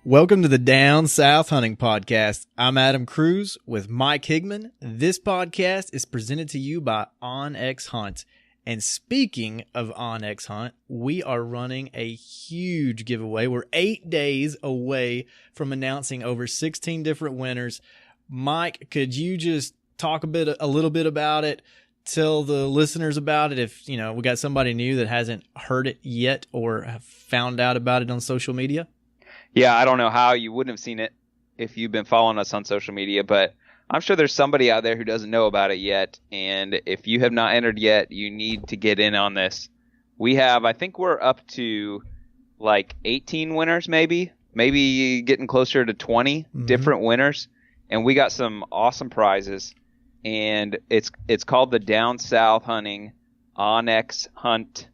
Welcome to the Down South Hunting Podcast. I'm Adam Cruz with Mike Higman. This podcast is presented to you by OnX Hunt. And speaking of OnX Hunt, we are running a huge giveaway. We're 8 days away from announcing over 16 different winners. Mike, could you just talk a little bit about it? Tell the listeners about it if, we got somebody new that hasn't heard it yet or have found out about it on social media. Yeah, I don't know how you wouldn't have seen it if you've been following us on social media, but I'm sure there's somebody out there who doesn't know about it yet. And if you have not entered yet, you need to get in on this. I think we're up to like 18 winners, maybe getting closer to 20 different winners. And we got some awesome prizes. And it's called the Down South Hunting OnX Hunt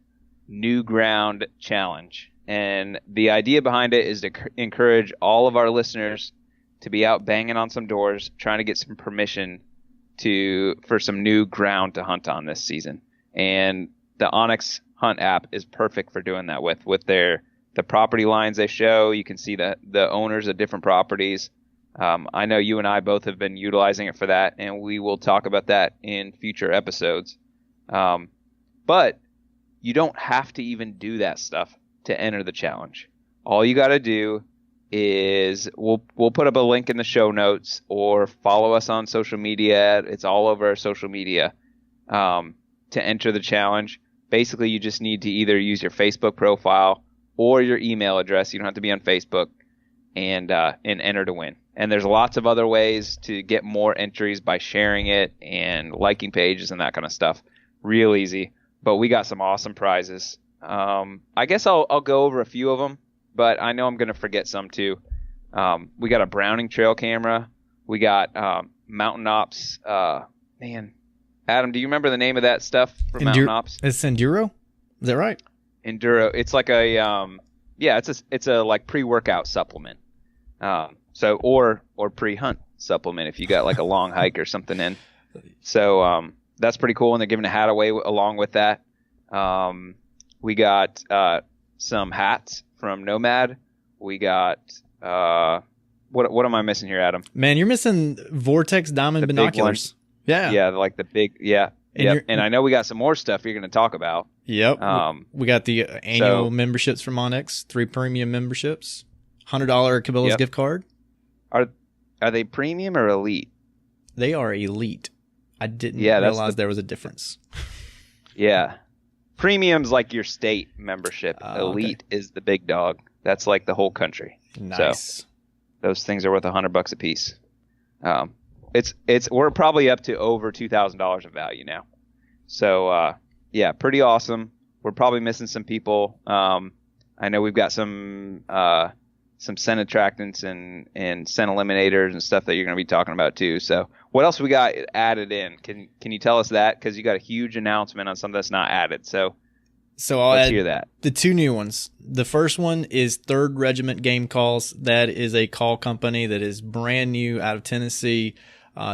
New Ground Challenge. And the idea behind it is to encourage all of our listeners to be out banging on some doors, trying to get some permission for some new ground to hunt on this season. And the OnX Hunt app is perfect for doing that with the property lines they show. You can see the owners of different properties. I know you and I both have been utilizing it for that, and we will talk about that in future episodes. But you don't have to even do that stuff to enter the challenge. All you got to do is we'll put up a link in the show notes or follow us on social media. It's all over our social media to enter the challenge. Basically, you just need to either use your Facebook profile or your email address. You don't have to be on Facebook and enter to win. And there's lots of other ways to get more entries by sharing it and liking pages and that kind of stuff. Real easy. But we got some awesome prizes. I guess I'll go over a few of them, but I know I'm going to forget some too. We got a Browning trail camera. We got Mountain Ops. Man, Adam, do you remember the name of that stuff for Mountain Ops? It's Enduro? Is that right? Enduro. It's like it's a like pre-workout supplement. Or pre-hunt supplement if you got like a long hike or something in. So that's pretty cool, and they're giving a hat away along with that. We got some hats from Nomad. We got what am I missing here, Adam? Man, you're missing Vortex Diamond binoculars. Yeah, like the big And I know we got some more stuff you're going to talk about. Yep. We got the annual memberships from OnX, 3 premium memberships, $100 Cabela's gift card. Are they premium or elite? They are elite. I didn't realize there was a difference. Yeah. Premium's like your state membership. Elite is the big dog. That's like the whole country. Nice. So those things are worth $100 a piece. We're probably up to over $2,000 of value now. So pretty awesome. We're probably missing some people. I know we've got some scent attractants and scent eliminators and stuff that you're going to be talking about too. So what else we got added in? Can you tell us that? Because you got a huge announcement on something that's not added. So Let's hear that. The 2 new ones. The first one is 3rd Regiment Game Calls. That is a call company that is brand new out of Tennessee.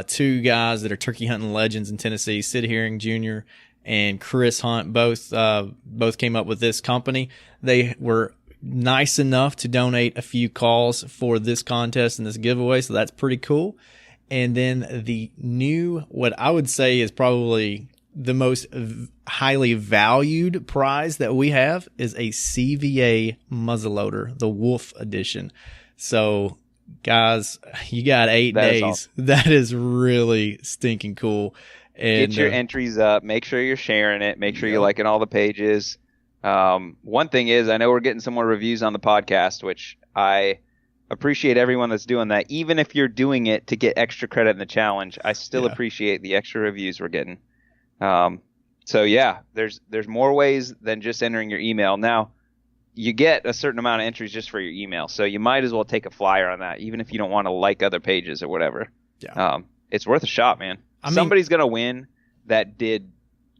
2 guys that are turkey hunting legends in Tennessee, Sid Herring Jr. and Chris Hunt, both came up with this company. They were nice enough to donate a few calls for this contest and this giveaway, so that's pretty cool. And then the new, what I would say is probably the most highly valued prize that we have, is a CVA muzzleloader, the Wolf Edition. So, guys, you got 8 days. Awesome. That is really stinking cool. And get your entries up. Make sure you're sharing it. Make sure you're liking all the pages. One thing is, I know we're getting some more reviews on the podcast, which I appreciate everyone that's doing that. Even if you're doing it to get extra credit in the challenge, I still appreciate the extra reviews we're getting. There's more ways than just entering your email. Now, you get a certain amount of entries just for your email, so you might as well take a flyer on that, even if you don't want to like other pages or whatever. Yeah. It's worth a shot, man. Somebody's going to win that did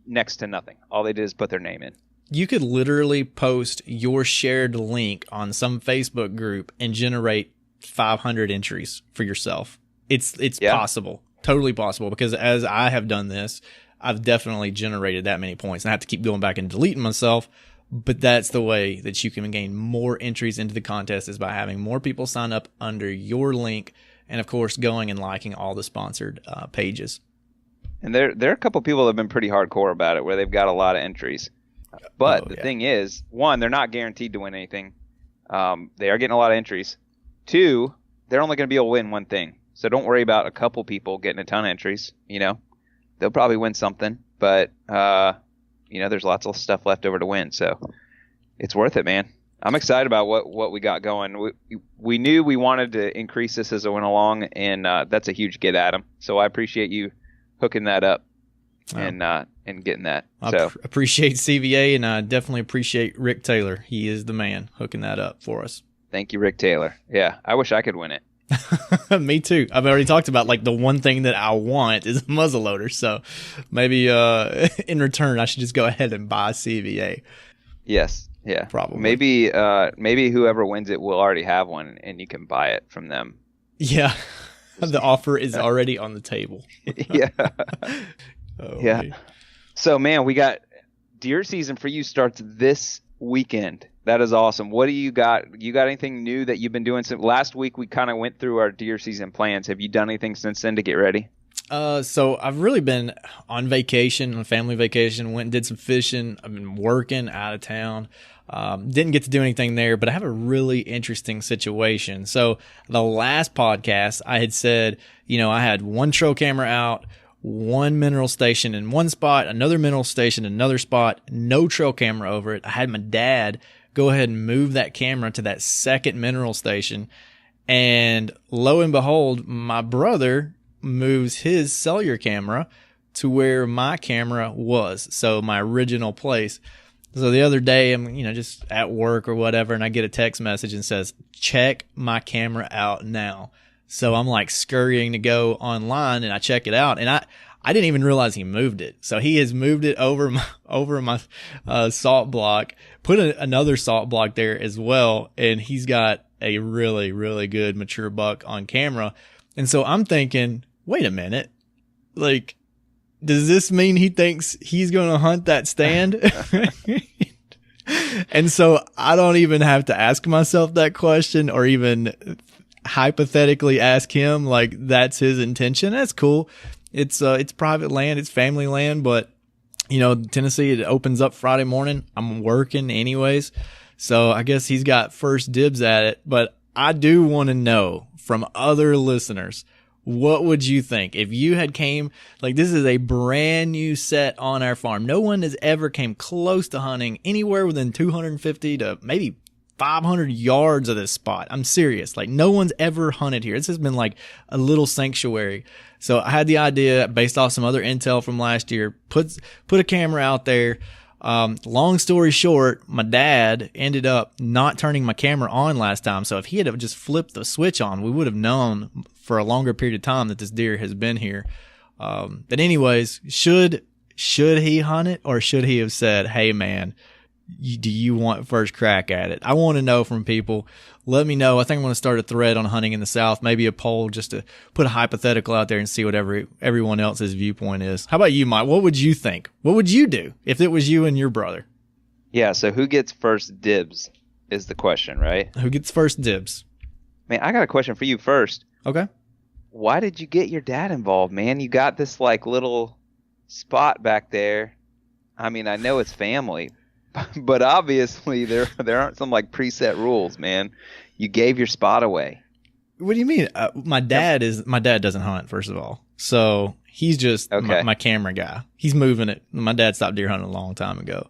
next to nothing. All they did is put their name in. You could literally post your shared link on some Facebook group and generate 500 entries for yourself. It's possible, totally possible, because as I have done this, I've definitely generated that many points, and I have to keep going back and deleting myself. But that's the way that you can gain more entries into the contest, is by having more people sign up under your link, and of course going and liking all the sponsored pages. And there are a couple people that have been pretty hardcore about it, where they've got a lot of entries. But the thing is, one, they're not guaranteed to win anything. They are getting a lot of entries. Two, they're only going to be able to win one thing. So don't worry about a couple people getting a ton of entries. They'll probably win something, but there's lots of stuff left over to win. So it's worth it, man. I'm excited about what we got going. We knew we wanted to increase this as it went along, and that's a huge get at 'em. So I appreciate you hooking that up and getting that. I appreciate CVA, and I definitely appreciate Rick Taylor. He is the man hooking that up for us. Thank you, Rick Taylor. Yeah, I wish I could win it. Me too. I've already talked about the one thing that I want is a muzzleloader. So maybe in return, I should just go ahead and buy CVA. Yes. Yeah. Probably. Maybe whoever wins it will already have one, and you can buy it from them. Yeah. The offer is already on the table. Yeah. Yeah. Man. So, man, we got deer season for you starts this weekend. That is awesome. What do you got? You got anything new that you've been doing since last week? We kind of went through our deer season plans. Have you done anything since then to get ready? So I've really been on vacation, on family vacation, went and did some fishing. I've been working out of town. Didn't get to do anything there, but I have a really interesting situation. So the last podcast I had said, I had one trail camera out, one mineral station in one spot, another mineral station in another spot, no trail camera over it. I had my dad go ahead and move that camera to that second mineral station. And lo and behold, my brother moves his cellular camera to where my camera was. So my original place. So the other day, I'm, just at work or whatever, and I get a text message and says, check my camera out now. So I'm scurrying to go online, and I check it out, and I didn't even realize he moved it. So he has moved it over my salt block, put another salt block there as well, and he's got a really, really good mature buck on camera. And so I'm thinking, wait a minute, does this mean he thinks he's going to hunt that stand? And so I don't even have to ask myself that question, or even hypothetically ask him that's his intention. That's cool. It's private land. It's family land, but Tennessee, it opens up Friday morning. I'm working anyways. So I guess he's got first dibs at it, but I do want to know from other listeners, what would you think if you had came, this is a brand new set on our farm. No one has ever came close to hunting anywhere within 250 to maybe 500 yards of this spot. I'm serious. No one's ever hunted here. This has been a little sanctuary. So I had the idea based off some other intel from last year, put a camera out there. Long story short, my dad ended up not turning my camera on last time. So if he had just flipped the switch on, we would have known for a longer period of time that this deer has been here. But anyways, should he hunt it, or should he have said, hey man, do you want first crack at it? I want to know from people. Let me know. I think I'm going to start a thread on hunting in the South, maybe a poll just to put a hypothetical out there and see what everyone else's viewpoint is. How about you, Mike? What would you think? What would you do if it was you and your brother? Yeah, so who gets first dibs is the question, right? Who gets first dibs? Man, I got a question for you first. Okay. Why did you get your dad involved, man? You got this little spot back there. I mean, I know it's family, but obviously there aren't some preset rules, man. You gave your spot away. What do you mean? My dad doesn't hunt, first of all. So he's just my camera guy. He's moving it. My dad stopped deer hunting a long time ago.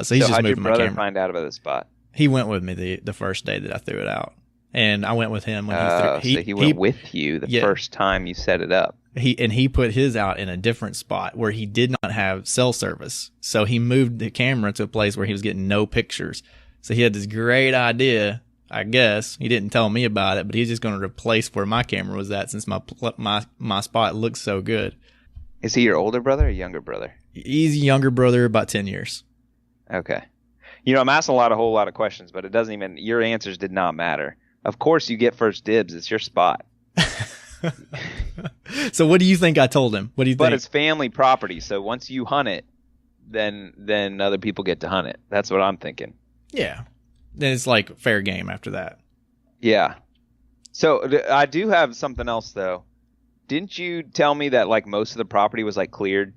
So he's just moving my camera. How'd your brother find out about the spot? He went with me the first day that I threw it out. And I went with him when he threw it. So he went with you the first time you set it up. He put his out in a different spot where he did not have cell service. So he moved the camera to a place where he was getting no pictures. So he had this great idea, I guess. He didn't tell me about it, but he's just going to replace where my camera was at since my spot looks so good. Is he your older brother or younger brother? He's a younger brother, about 10 years. Okay. I'm asking a whole lot of questions, but your answers did not matter. Of course you get first dibs. It's your spot. So what do you think I told him? What do you think? But it's family property, so once you hunt it, then other people get to hunt it. That's what I'm thinking. Yeah. Then it's like fair game after that. Yeah. So I do have something else though. Didn't you tell me that like most of the property was like cleared?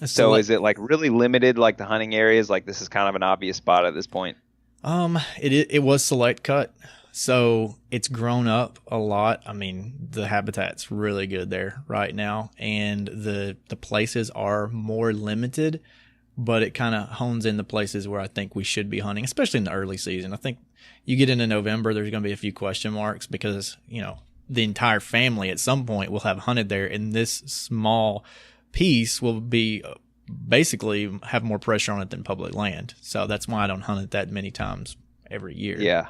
So is it like really limited, like the hunting areas? Like this is kind of an obvious spot at this point. It was select cut, so it's grown up a lot. I mean, the habitat's really good there right now, and the places are more limited, but it kind of hones in the places where I think we should be hunting, especially in the early season. I think you get into November, there's going to be a few question marks because, you know, the entire family at some point will have hunted there, and this small piece will be basically have more pressure on it than public land. So that's why I don't hunt it that many times every year. Yeah.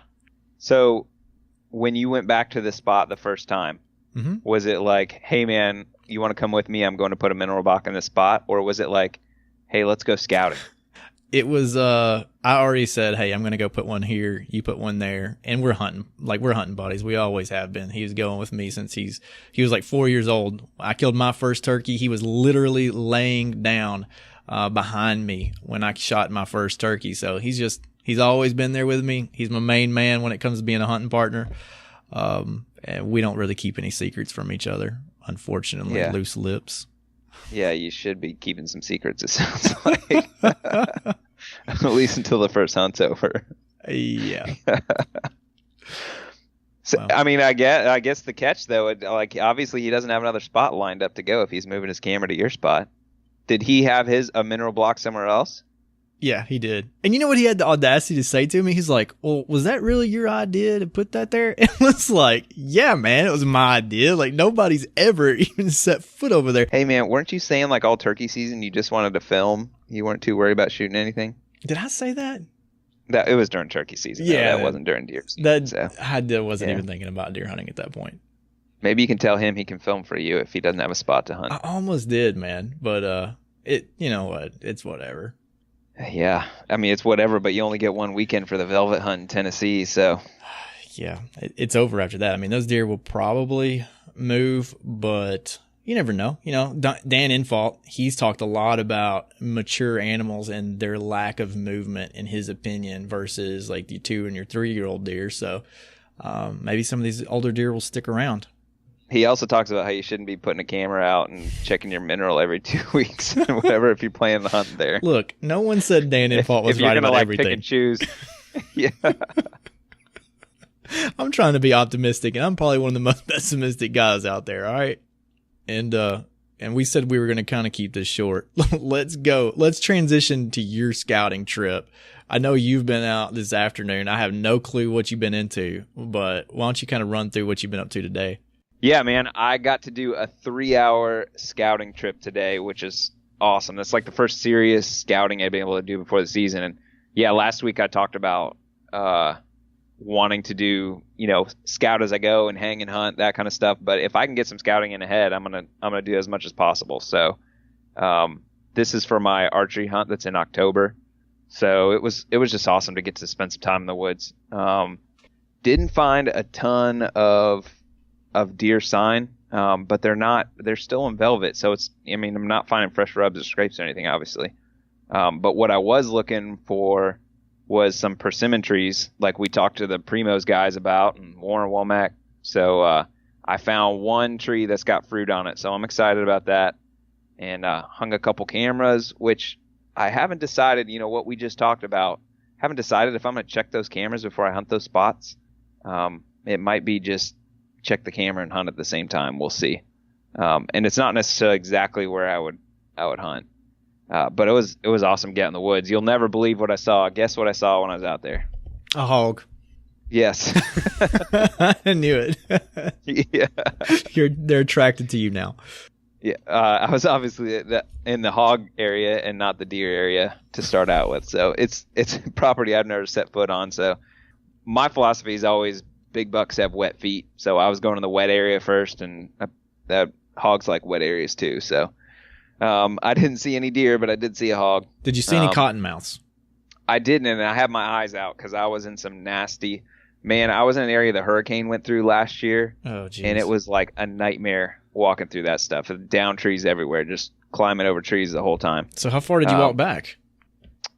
So when you went back to this spot the first time, was it like, hey man, you want to come with me? I'm going to put a mineral block in this spot. Or was it like, hey, let's go scouting? It was, I already said, hey, I'm going to go put one here. You put one there. And we're hunting buddies. We always have been. He was going with me since he was like 4 years old. I killed my first turkey. He was literally laying down, behind me when I shot my first turkey. So he's always been there with me. He's my main man when it comes to being a hunting partner. And we don't really keep any secrets from each other, unfortunately. Yeah. Loose lips. Yeah, you should be keeping some secrets, it sounds like. At least until the first hunt's over. Yeah. So, well, I mean, I guess the catch, though, like obviously he doesn't have another spot lined up to go if he's moving his camera to your spot. Did he have a mineral block somewhere else? Yeah, he did. And you know what he had the audacity to say to me? He's like, well, was that really your idea to put that there? And I was like, yeah, man, it was my idea. Like, nobody's ever even set foot over there. Hey, man, weren't you saying like all turkey season you just wanted to film? You weren't too worried about shooting anything? Did I say that? It was during turkey season. Yeah. That wasn't during deer season. I wasn't even thinking about deer hunting at that point. Maybe you can tell him he can film for you if he doesn't have a spot to hunt. I almost did, man. But, you know what? It's whatever. Yeah, I mean, it's whatever, but you only get one weekend for the velvet hunt in Tennessee, so. Yeah, it's over after that. I mean, those deer will probably move, but you never know. You know, Dan Infault, he's talked a lot about mature animals and their lack of movement, in his opinion, versus like your 2 and your 3-year-old deer. So maybe some of these older deer will stick around. He also talks about how you shouldn't be putting a camera out and checking your mineral every 2 weeks or whatever if you're planning to hunt there. Look, no one said Dan Infault was right about everything. If you're going to pick and choose. Yeah. I'm trying to be optimistic, and I'm probably one of the most pessimistic guys out there, all right? And we said we were going to kind of keep this short. Let's go. Let's transition to your scouting trip. I know you've been out this afternoon. I have no clue what you've been into, but why don't you kind of run through what you've been up to today? Yeah, man, I got to do a 3-hour scouting trip today, which is awesome. That's like the first serious scouting I've been able to do before the season. And yeah, last week I talked about wanting to do, scout as I go and hang and hunt, that kind of stuff. But if I can get some scouting in ahead, I'm gonna do as much as possible. So this is for my archery hunt that's in October. So it was just awesome to get to spend some time in the woods. Didn't find a ton of deer sign, but they're still in velvet. So I'm not finding fresh rubs or scrapes or anything, obviously. But what I was looking for was some persimmon trees, like we talked to the Primos guys about, and Warren Womack. So I found one tree that's got fruit on it. So I'm excited about that. And hung a couple cameras, which I haven't decided, what we just talked about. Haven't decided if I'm going to check those cameras before I hunt those spots. It might be just check the camera and hunt at the same time. We'll see. And it's not necessarily exactly where I would hunt. But it was awesome getting in the woods. You'll never believe what I saw. Guess what I saw when I was out there? A hog. Yes. I knew it. Yeah. They're attracted to you now. Yeah. I was obviously in the hog area and not the deer area to start out with. So it's property I've never set foot on. So my philosophy is always big bucks have wet feet. So I was going to the wet area first, and that hogs like wet areas too. So I didn't see any deer, but I did see a hog. Did you see any cottonmouths? I didn't, and I had my eyes out because I was in some nasty. Man, I was in an area the hurricane went through last year. Oh, geez. And it was like a nightmare walking through that stuff. Down trees everywhere, just climbing over trees the whole time. So how far did you walk back?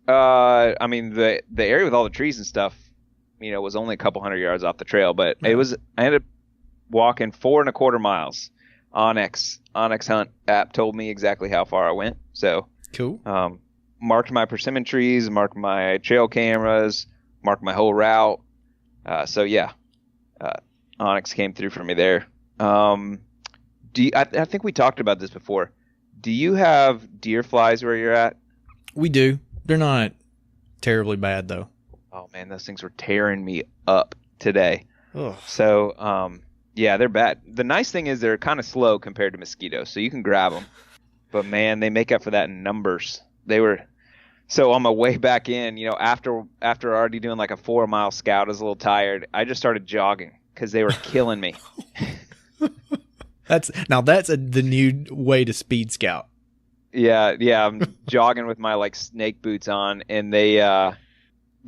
I mean, the area with all the trees and stuff, was only a couple 100 yards off the trail, but I ended up walking 4.25 miles. OnX Hunt app told me exactly how far I went. So cool. Marked my persimmon trees, marked my trail cameras, marked my whole route. So yeah, OnX came through for me there. I think we talked about this before. Do you have deer flies where you're at? We do. They're not terribly bad though. Oh man, those things were tearing me up today. Ugh. So, yeah, they're bad. The nice thing is they're kind of slow compared to mosquitoes, so you can grab them. But man, they make up for that in numbers. So on my way back in, after already doing like a 4-mile scout, I was a little tired. I just started jogging because they were killing me. That's the new way to speed scout. Yeah, I'm jogging with my like snake boots on, and the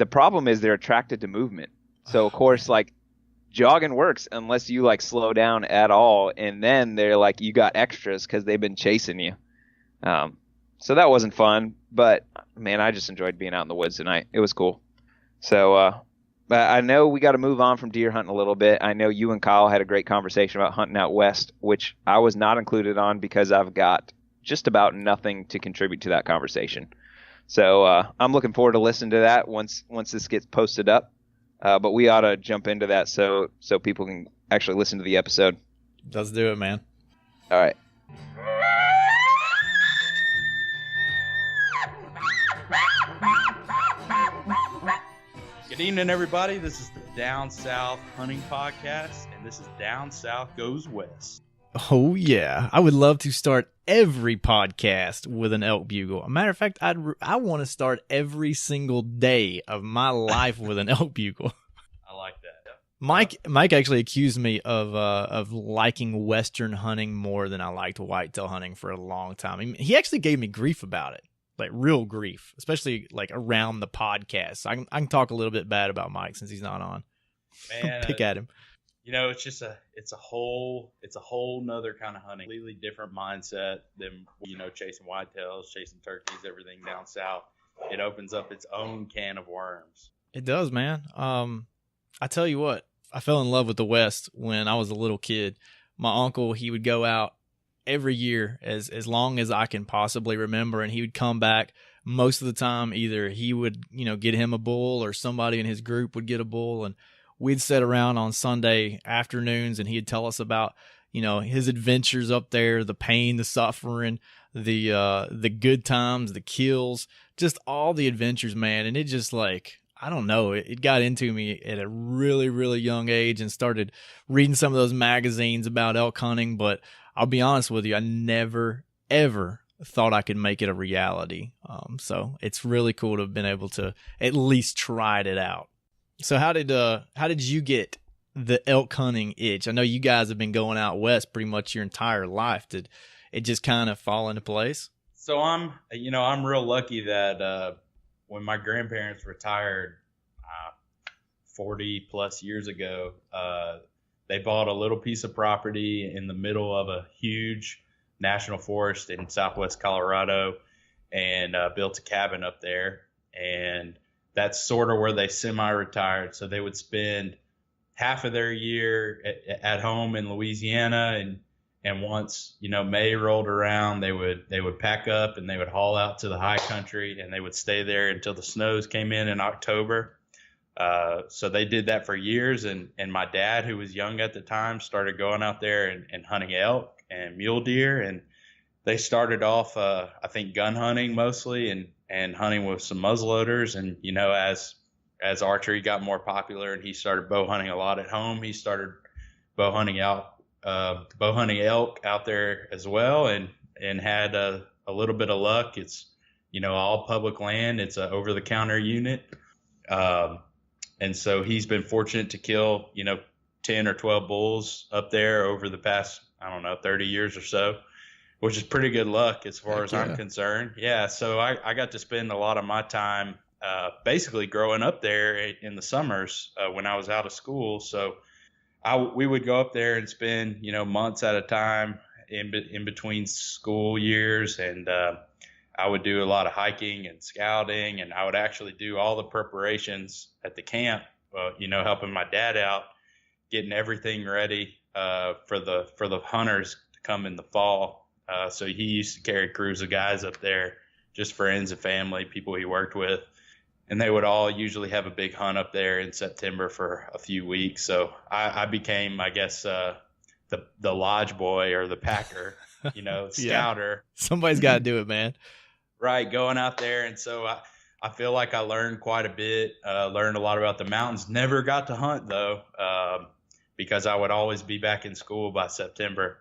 problem is they're attracted to movement. So of course, like jogging works unless you like slow down at all, and then they're like you got extras because they've been chasing you. So that wasn't fun, but man, I just enjoyed being out in the woods tonight. It was cool. So, but I know we got to move on from deer hunting a little bit. I know you and Kyle had a great conversation about hunting out west, which I was not included on because I've got just about nothing to contribute to that conversation. So I'm looking forward to listening to that once this gets posted up. But we ought to jump into that so people can actually listen to the episode. Let's do it, man. All right. Good evening, everybody. This is the Down South Hunting Podcast, and this is Down South Goes West. Oh, yeah. I would love to start every podcast with an elk bugle. A matter of fact, I want to start every single day of my life with an elk bugle. I like that. Mike actually accused me of liking Western hunting more than I liked whitetail hunting for a long time. I mean, he actually gave me grief about it. Like real grief, especially like around the podcast. I can talk a little bit bad about Mike since he's not on. Man, pick at him. It's just it's a whole nother kind of hunting, completely different mindset than chasing whitetails, chasing turkeys, everything down south. It opens up its own can of worms. It does, man. I tell you what, I fell in love with the West when I was a little kid. My uncle, he would go out every year as long as I can possibly remember, and he would come back. Most of the time, either he would get him a bull or somebody in his group would get a bull, and we'd sit around on Sunday afternoons and he'd tell us about his adventures up there, the pain, the suffering, the good times, the kills, just all the adventures, man. And it just like, I don't know, it got into me at a really, really young age and started reading some of those magazines about elk hunting. But I'll be honest with you, I never, ever thought I could make it a reality. So it's really cool to have been able to at least tried it out. So how did you get the elk hunting itch? I know you guys have been going out west pretty much your entire life. Did it just kind of fall into place? So I'm real lucky that when my grandparents retired 40 plus years ago, they bought a little piece of property in the middle of a huge national forest in southwest Colorado and built a cabin up there. And that's sort of where they semi-retired. So they would spend half of their year at home in Louisiana, and once May rolled around, they would pack up and they would haul out to the high country, and they would stay there until the snows came in October. So they did that for years, and my dad, who was young at the time, started going out there and hunting elk and mule deer, and they started off I think gun hunting mostly and hunting with some muzzleloaders. And as archery got more popular and he started bow hunting a lot at home, he started bow hunting elk out there as well, and had a little bit of luck. It's all public land. It's a over the counter unit, and so he's been fortunate to kill 10 or 12 bulls up there over the past 30 years or so, which is pretty good luck as far as I'm concerned. Yeah, so I got to spend a lot of my time basically growing up there in the summers when I was out of school. So we would go up there and spend months at a time in between school years, and I would do a lot of hiking and scouting, and I would actually do all the preparations at the camp, helping my dad out, getting everything ready for the hunters to come in the fall. So he used to carry crews of guys up there, just friends and family, people he worked with. And they would all usually have a big hunt up there in September for a few weeks. So I became, I guess, the lodge boy or the packer, scouter. Somebody's got to do it, man. Right, going out there. And so I feel like I learned quite a bit, learned a lot about the mountains. Never got to hunt, though, because I would always be back in school by September.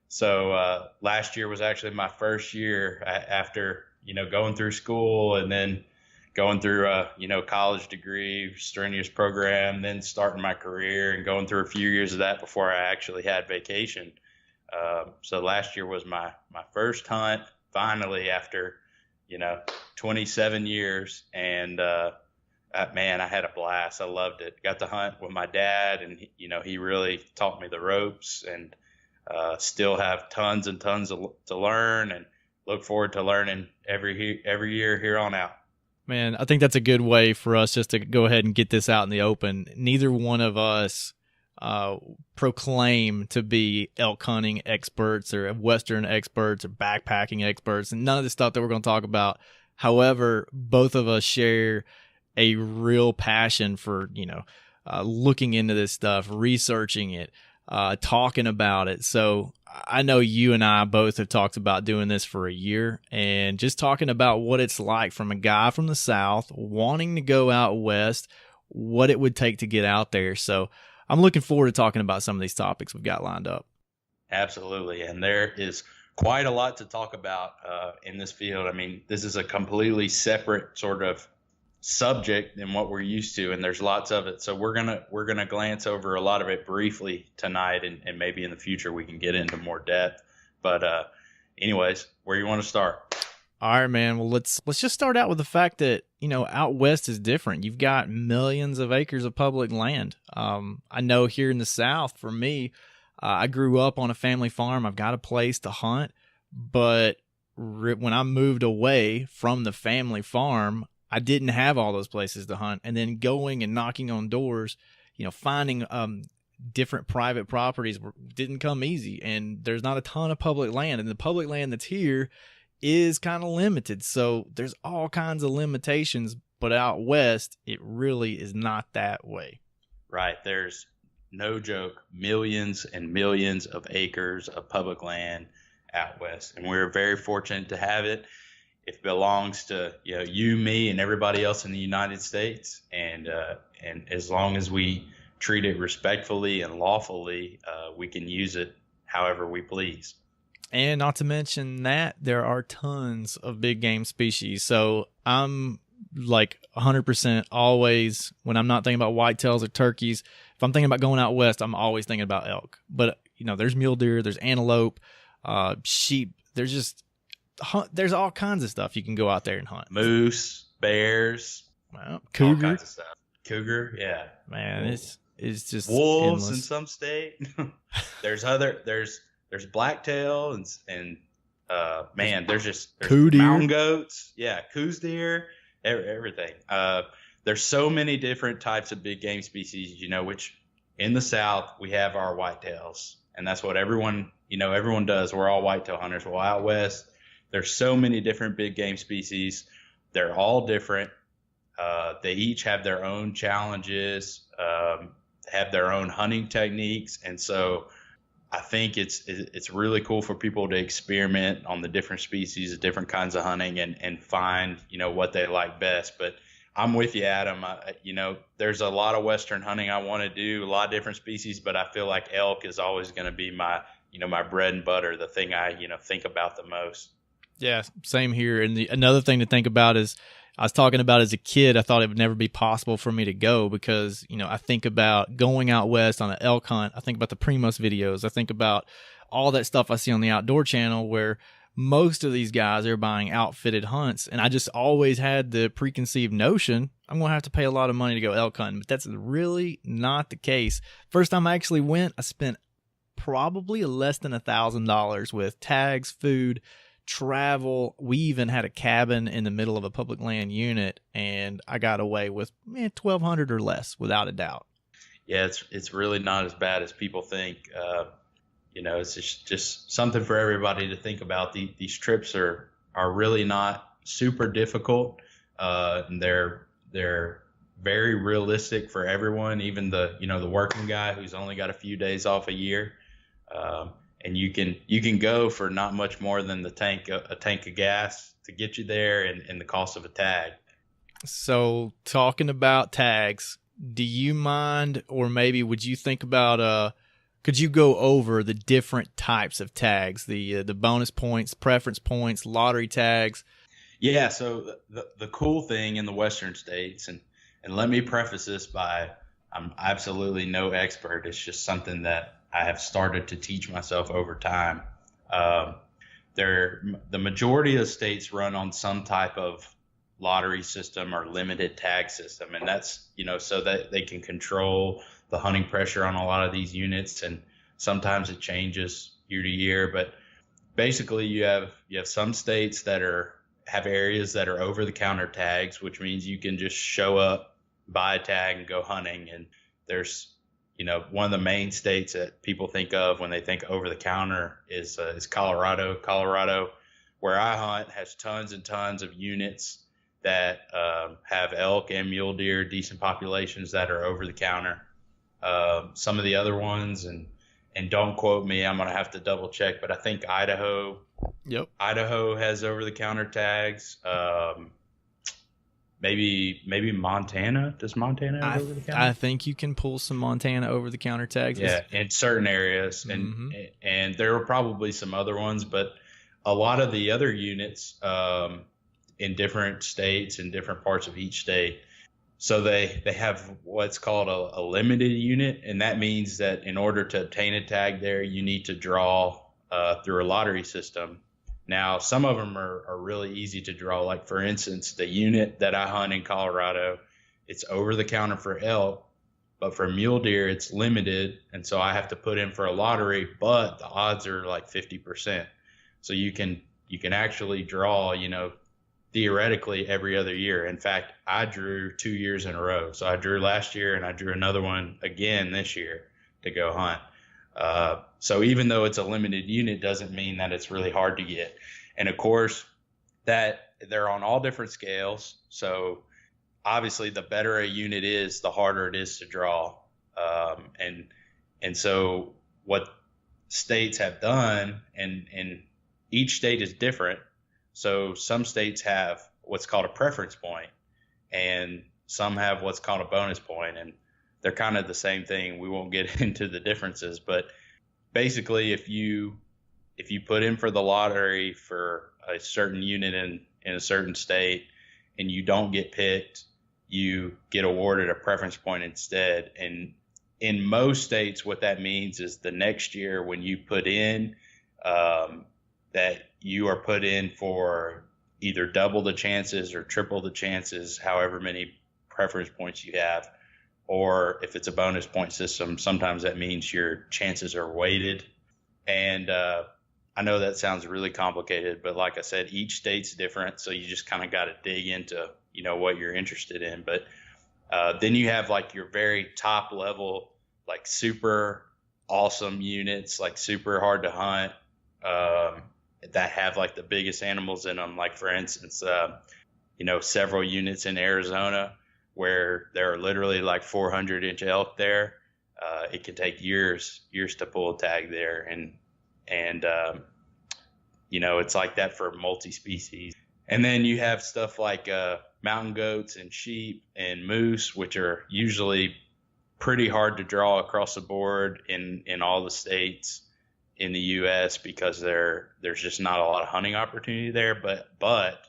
So last year was actually my first year after, going through school and then going through a, college degree, strenuous program, then starting my career and going through a few years of that before I actually had vacation. So last year was my first hunt, finally, after, 27 years. And, man, I had a blast. I loved it. Got to hunt with my dad, and, he really taught me the ropes, and still have tons and tons to learn, and look forward to learning every year here on out. Man, I think that's a good way for us just to go ahead and get this out in the open. Neither one of us proclaim to be elk hunting experts or Western experts or backpacking experts, and none of the stuff that we're going to talk about. However, both of us share a real passion for, looking into this stuff, researching it, talking about it. So I know you and I both have talked about doing this for a year, and just talking about what it's like from a guy from the South wanting to go out west, what it would take to get out there. So I'm looking forward to talking about some of these topics we've got lined up. Absolutely. And there is quite a lot to talk about in this field. I mean, this is a completely separate sort of subject than what we're used to, and there's lots of it. So we're gonna glance over a lot of it briefly tonight, and maybe in the future we can get into more depth. But anyways, where you want to start? All right, man. Well, let's just start out with the fact that, out west is different. You've got millions of acres of public land. I know here in the South, for me, I grew up on a family farm. I've got a place to hunt, but when I moved away from the family farm, I didn't have all those places to hunt. And then going and knocking on doors, finding different private properties didn't come easy. And there's not a ton of public land. And the public land that's here is kind of limited. So there's all kinds of limitations. But out west, it really is not that way. Right. There's, no joke, millions and millions of acres of public land out west. And we're very fortunate to have it. It belongs to you, me, and everybody else in the United States, and as long as we treat it respectfully and lawfully, we can use it however we please. And not to mention that there are tons of big game species. So I'm like 100% always, when I'm not thinking about whitetails or turkeys, if I'm thinking about going out west, I'm always thinking about elk. But there's mule deer, there's antelope, sheep. There's all kinds of stuff you can go out there and hunt. Moose, bears, cougar, all kinds of stuff. Cougar, yeah, man, it's just wolves endless. In some state. there's blacktail and man, there's coo deer, mountain goats, coos deer, everything. There's so many different types of big game species, which in the South we have our whitetails, and that's what everyone does. We're all whitetail hunters. Well, out west, there's so many different big game species. They're all different. They each have their own challenges, have their own hunting techniques. And so I think it's really cool for people to experiment on the different species, different kinds of hunting, and find, what they like best. But I'm with you, Adam. There's a lot of Western hunting I want to do, a lot of different species, but I feel like elk is always going to be my bread and butter, the thing I, think about the most. Yeah, same here. And another thing to think about is, I was talking about as a kid, I thought it would never be possible for me to go because, I think about going out west on an elk hunt. I think about the Primos videos. I think about all that stuff I see on the Outdoor Channel where most of these guys are buying outfitted hunts. And I just always had the preconceived notion I'm going to have to pay a lot of money to go elk hunting. But that's really not the case. First time I actually went, I spent probably less than $1,000 with tags, food, travel. We even had a cabin in the middle of a public land unit, and I got away with $1,200 or less without a doubt. Yeah, it's really not as bad as people think. It's just something for everybody to think about. These trips are really not super difficult. And they're very realistic for everyone, even the working guy who's only got a few days off a year. And you can go for not much more than a tank of gas to get you there, and the cost of a tag. So talking about tags, do you mind, or maybe would you think about could you go over the different types of tags, the bonus points, preference points, lottery tags? Yeah, so the cool thing in the Western states, and let me preface this by I'm absolutely no expert. It's just something that I have started to teach myself over time. The majority of states run on some type of lottery system or limited tag system, and that's so that they can control the hunting pressure on a lot of these units, and sometimes it changes year to year. But basically, you have some states that have areas that are over the counter tags, which means you can just show up, buy a tag, and go hunting. And there's one of the main states that people think of when they think over the counter is Colorado. Colorado, where I hunt, has tons and tons of units that have elk and mule deer, decent populations that are over the counter. Some of the other ones, and don't quote me, I'm going to have to double check, but I think Idaho has over the counter tags. Maybe Montana. Does Montana have over the counter? I think you can pull some Montana over the counter tags. Yeah, in certain areas, and there are probably some other ones, but a lot of the other units in different states, in different parts of each state. So they have what's called a limited unit, and that means that in order to obtain a tag there, you need to draw through a lottery system. Now, some of them are really easy to draw. Like, for instance, the unit that I hunt in Colorado, it's over the counter for elk, but for mule deer, it's limited, and so I have to put in for a lottery, but the odds are like 50%. So you can actually draw, theoretically every other year. In fact, I drew 2 years in a row. So I drew last year, and I drew another one again this year to go hunt. So even though it's a limited unit, doesn't mean that it's really hard to get. And of course, that they're on all different scales. So obviously, the better a unit is, the harder it is to draw. And so what states have done, and each state is different. So some states have what's called a preference point, and some have what's called a bonus point, and they're kind of the same thing. We won't get into the differences, but basically, if you put in for the lottery for a certain unit in a certain state and you don't get picked, you get awarded a preference point instead. And in most states, what that means is the next year when you put in, that you are put in for either double the chances or triple the chances, however many preference points you have. Or if it's a bonus point system, sometimes that means your chances are weighted. And I know that sounds really complicated, but like I said, each state's different. So you just kind of got to dig into, what you're interested in. But then you have like your very top level, like super awesome units, like super hard to hunt, that have like the biggest animals in them. Like, for instance, several units in Arizona where there are literally like 400-inch elk there. It can take years to pull a tag there. And it's like that for multi-species. And then you have stuff like mountain goats and sheep and moose, which are usually pretty hard to draw across the board in all the states in the U.S. because there's just not a lot of hunting opportunity there. But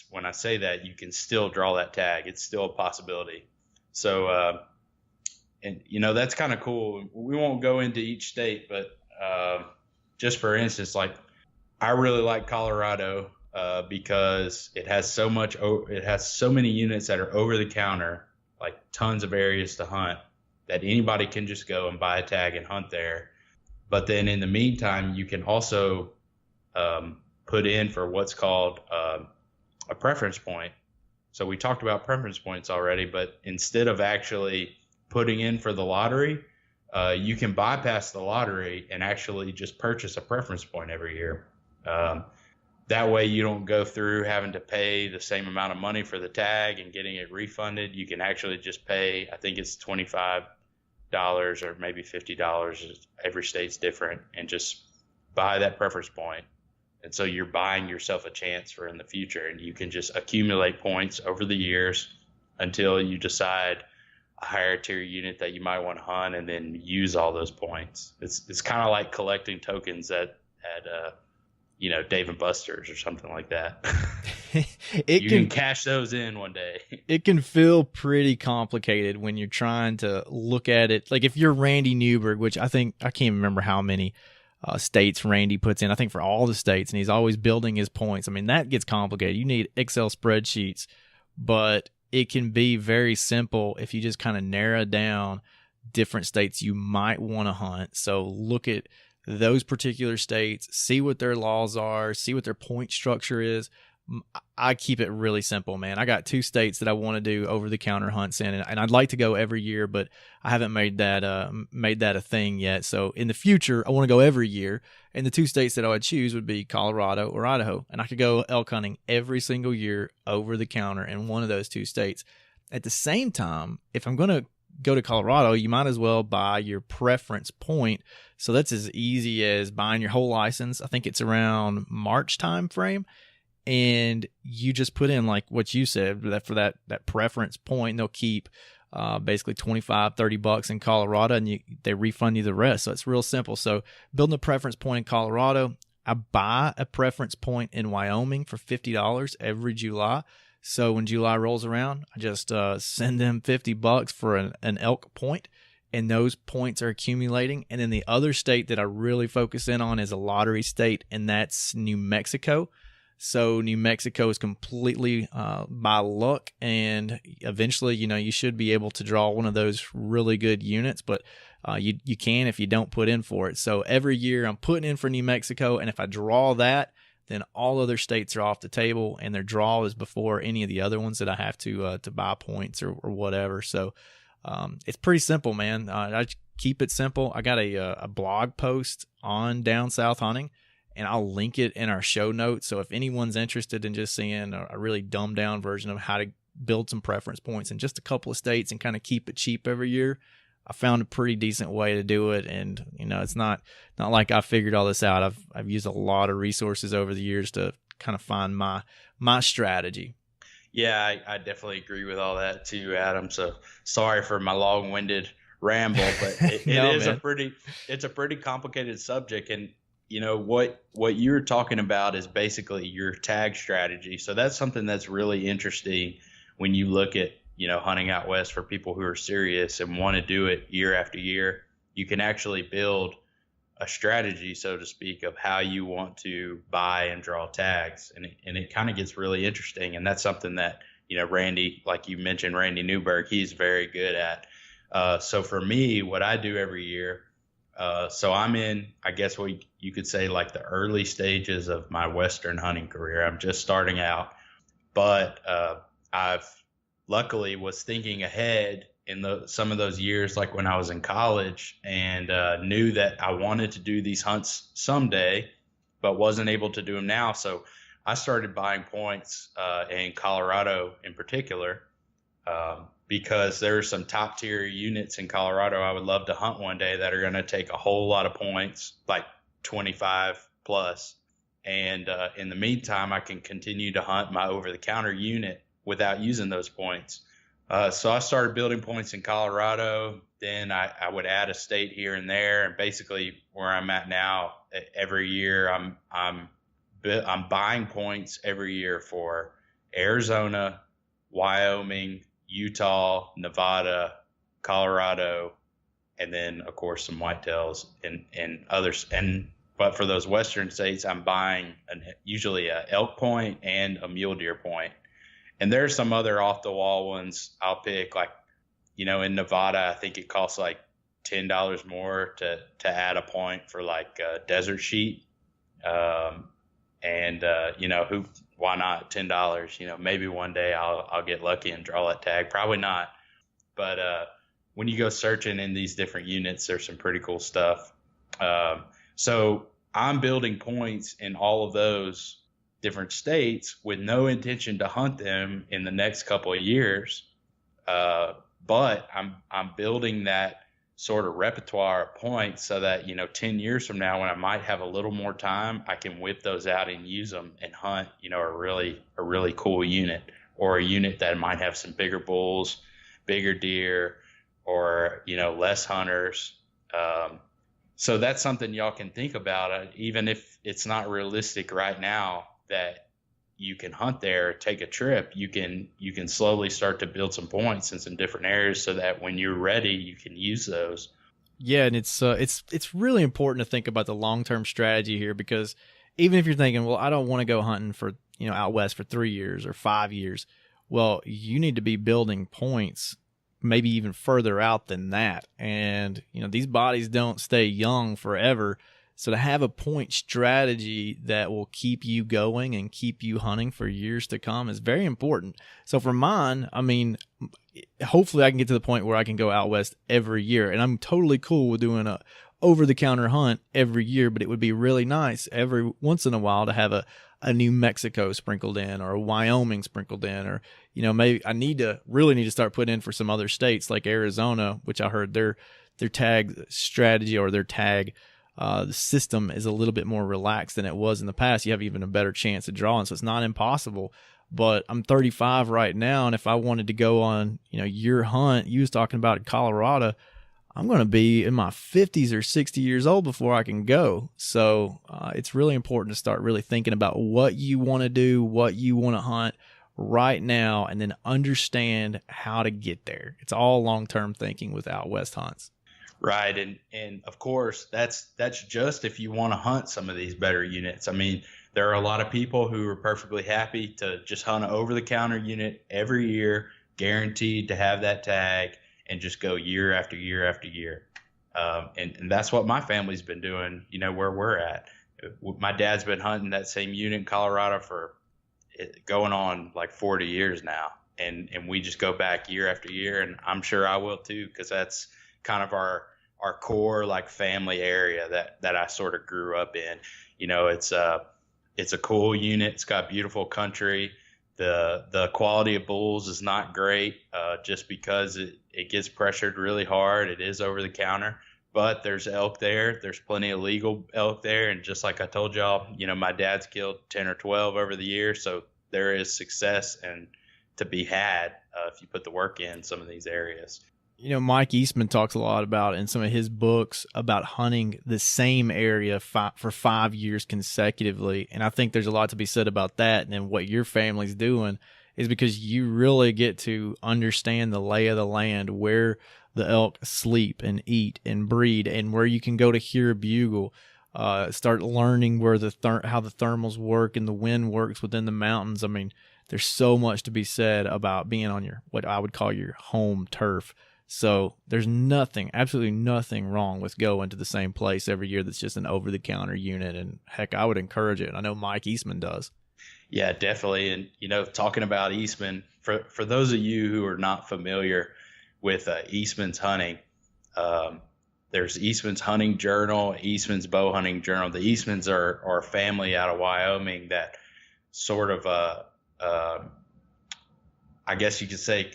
when I say that, you can still draw that tag. It's still a possibility. So, that's kind of cool. We won't go into each state, but just for instance, like I really like Colorado because it has so many units that are over the counter, like tons of areas to hunt, that anybody can just go and buy a tag and hunt there. But then in the meantime, you can also put in for what's called a preference point. So we talked about preference points already, but instead of actually putting in for the lottery, you can bypass the lottery and actually just purchase a preference point every year. That way you don't go through having to pay the same amount of money for the tag and getting it refunded. You can actually just pay, I think it's $25 or maybe $50. Every state's different, and just buy that preference point. And so you're buying yourself a chance for in the future, and you can just accumulate points over the years until you decide a higher tier unit that you might want to hunt, and then use all those points. It's kind of like collecting tokens at Dave and Buster's or something like that. You can cash those in one day. It can feel pretty complicated when you're trying to look at it. Like if you're Randy Newberg, which I can't remember how many states Randy puts in, I think for all the states, and he's always building his points. I mean, that gets complicated. You need Excel spreadsheets, but it can be very simple if you just kind of narrow down different states you might want to hunt. So look at those particular states, see what their laws are, see what their point structure is. I keep it really simple, man. I got 2 states that I want to do over-the-counter hunts in, and I'd like to go every year, but I haven't made that a thing yet. So in the future, I want to go every year, and the 2 states that I would choose would be Colorado or Idaho, and I could go elk hunting every single year over-the-counter in one of those 2 states. At the same time, if I'm going to go to Colorado, you might as well buy your preference point. So that's as easy as buying your whole license. I think it's around March time frame. And you just put in like what you said, that for that preference point, they'll keep basically $25-$30 in Colorado, and they refund you the rest. So it's real simple. So building a preference point in Colorado, I buy a preference point in Wyoming for $50 every July. So when July rolls around, I just send them $50 for an elk point, and those points are accumulating. And then the other state that I really focus in on is a lottery state, and that's New Mexico. So New Mexico is completely by luck, and eventually, you should be able to draw one of those really good units, but you can if you don't put in for it. So every year I'm putting in for New Mexico, and if I draw that, then all other states are off the table, and their draw is before any of the other ones that I have to buy points or whatever. So it's pretty simple, man. I keep it simple. I got a blog post on Down South Hunting, and I'll link it in our show notes. So if anyone's interested in just seeing a really dumbed down version of how to build some preference points in just a couple of states and kind of keep it cheap every year, I found a pretty decent way to do it. And, it's not like I figured all this out. I've used a lot of resources over the years to kind of find my strategy. Yeah, I definitely agree with all that too, Adam. So sorry for my long-winded ramble, but it's a pretty complicated subject. And what you're talking about is basically your tag strategy. So that's something that's really interesting when you look at, hunting out west for people who are serious and want to do it year after year. You can actually build a strategy, so to speak, of how you want to buy and draw tags. And it kind of gets really interesting. And that's something that, Randy, like you mentioned, Randy Newberg, he's very good at. So for me, what I do every year, so I'm in, I guess what you could say, like the early stages of my Western hunting career. I'm just starting out, but I've luckily was thinking ahead in some of those years, like when I was in college, and knew that I wanted to do these hunts someday, but wasn't able to do them now. So I started buying points in Colorado in particular, because there are some top tier units in Colorado I would love to hunt one day that are going to take a whole lot of points, like 25 plus. And in the meantime, I can continue to hunt my over-the-counter unit without using those points. So I started building points in Colorado. Then I would add a state here and there. And basically where I'm at now, every year I'm buying points every year for Arizona, Wyoming, Utah, Nevada, Colorado, and then of course some whitetails and others. But for those Western states, I'm buying usually a elk point and a mule deer point. And there's some other off the wall ones I'll pick, like, in Nevada, I think it costs like $10 more to add a point for like desert sheet. Why not $10? Maybe one day I'll get lucky and draw that tag. Probably not. But when you go searching in these different units, there's some pretty cool stuff. So I'm building points in all of those different states with no intention to hunt them in the next couple of years. But I'm building that sort of repertoire of points so that, 10 years from now, when I might have a little more time, I can whip those out and use them and hunt, a really cool unit, or a unit that might have some bigger bulls, bigger deer, or, less hunters. So that's something y'all can think about, even if it's not realistic right now that you can hunt there, take a trip. You can slowly start to build some points in some different areas so that when you're ready, you can use those. Yeah, and it's really important to think about the long-term strategy here, because even if you're thinking, well, I don't want to go hunting for, out west for 3 years or 5 years, well, you need to be building points maybe even further out than that. And, these bodies don't stay young forever. So to have a point strategy that will keep you going and keep you hunting for years to come is very important. So for mine, hopefully I can get to the point where I can go out west every year, and I'm totally cool with doing a over-the-counter hunt every year, but it would be really nice every once in a while to have a New Mexico sprinkled in, or a Wyoming sprinkled in, or, maybe I really need to start putting in for some other states like Arizona, which I heard their tag strategy, or their tag the system is a little bit more relaxed than it was in the past. You have even a better chance of drawing, so it's not impossible. But I'm 35 right now, and if I wanted to go on, your hunt, you was talking about in Colorado, I'm going to be in my 50s or 60 years old before I can go. So it's really important to start really thinking about what you want to do, what you want to hunt right now, and then understand how to get there. It's all long-term thinking with out west hunts. Right. And of course, that's just if you want to hunt some of these better units. There are a lot of people who are perfectly happy to just hunt an over-the-counter unit every year, guaranteed to have that tag, and just go year after year after year. And that's what my family's been doing, where we're at. My dad's been hunting that same unit in Colorado for going on like 40 years now. And we just go back year after year, and I'm sure I will too, because that's kind of our core like family area that I sort of grew up in. It's a cool unit. It's got beautiful country. The quality of bulls is not great, just because it gets pressured really hard. It is over the counter, but there's elk there. There's plenty of legal elk there. And just like I told y'all, my dad's killed 10 or 12 over the years. So there is success and to be had if you put the work in some of these areas. Mike Eastman talks a lot about in some of his books about hunting the same area for 5 years consecutively. And I think there's a lot to be said about that. And then what your family's doing is because you really get to understand the lay of the land, where the elk sleep and eat and breed, and where you can go to hear a bugle, start learning where how the thermals work and the wind works within the mountains. There's so much to be said about being on what I would call your home turf. So there's absolutely nothing wrong with going to the same place every year that's just an over-the-counter unit. And heck, I would encourage it. I know Mike Eastman does. Yeah, definitely. And, talking about Eastman, for those of you who are not familiar with Eastman's hunting, there's Eastman's Hunting Journal, Eastman's Bow Hunting Journal. The Eastmans are a family out of Wyoming that sort of I guess you could say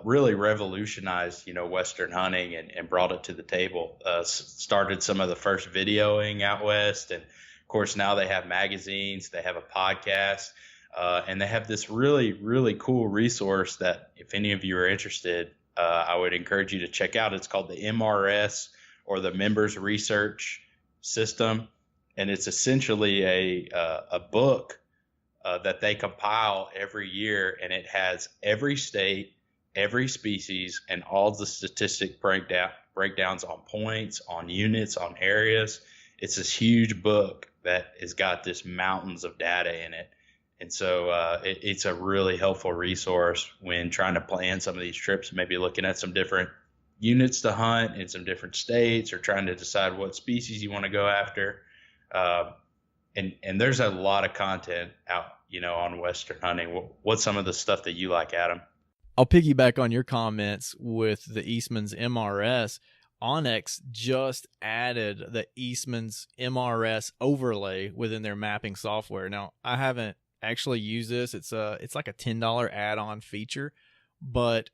really revolutionized, Western hunting and brought it to the table. Started some of the first videoing out west, and of course now they have magazines, they have a podcast, and they have this really, really cool resource that if any of you are interested, I would encourage you to check out. It's called the MRS, or the Members Research System, and it's essentially a book that they compile every year, and it has every state, every species, and all the statistic breakdowns on points, on units, on areas. It's this huge book that has got this mountains of data in it. And so it's a really helpful resource when trying to plan some of these trips, maybe looking at some different units to hunt in some different states, or trying to decide what species you want to go after. And there's a lot of content out, on Western hunting. What's some of the stuff that you like, Adam? I'll piggyback on your comments with the Eastman's MRS. OnX just added the Eastman's MRS overlay within their mapping software. Now, I haven't actually used this. It's like a $10 add-on feature, but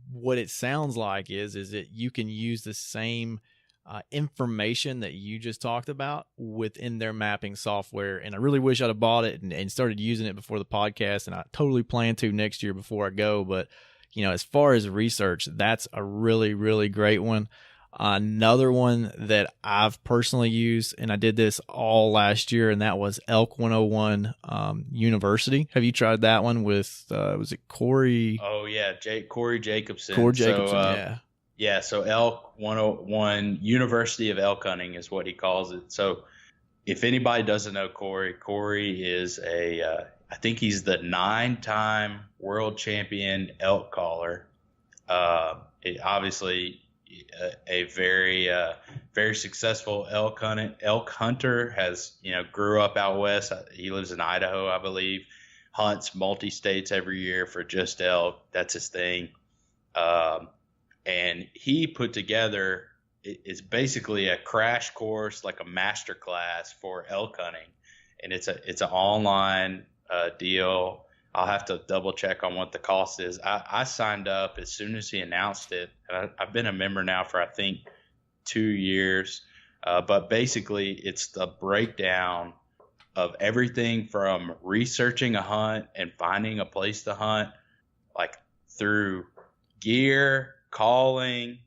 what it sounds like is that you can use the same information that you just talked about within their mapping software. And I really wish I'd have bought it and started using it before the podcast. And I totally plan to next year before I go. But, as far as research, that's a really, really great one. Another one that I've personally used, and I did this all last year, and that was Elk 101 University. Have you tried that one with, was it Corey? Oh, yeah, Corey Jacobson. Corey Jacobson, yeah. Yeah, so Elk 101 University of Elk Hunting is what he calls it. So if anybody doesn't know Corey is I think he's the 9-time world champion elk caller. Obviously a very, very successful elk hunter, has, grew up out west. He lives in Idaho, I believe, hunts multi-states every year for just elk. That's his thing. And he put together, it's basically a crash course, like a master class for elk hunting. And it's an online deal. I'll have to double check on what the cost is. I signed up as soon as he announced it. I've been a member now for, I think, 2 years. But basically, it's the breakdown of everything from researching a hunt and finding a place to hunt, like through gear, calling,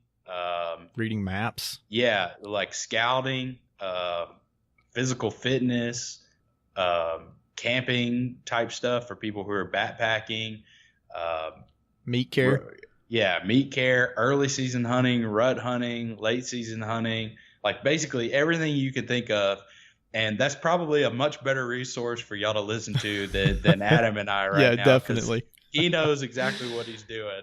reading maps. Yeah, like scouting, physical fitness, camping type stuff for people who are backpacking, meat care. Yeah, meat care, early season hunting, rut hunting, late season hunting, like basically everything you can think of. And that's probably a much better resource for y'all to listen to than Adam and I right now. Yeah, definitely. He knows exactly what he's doing.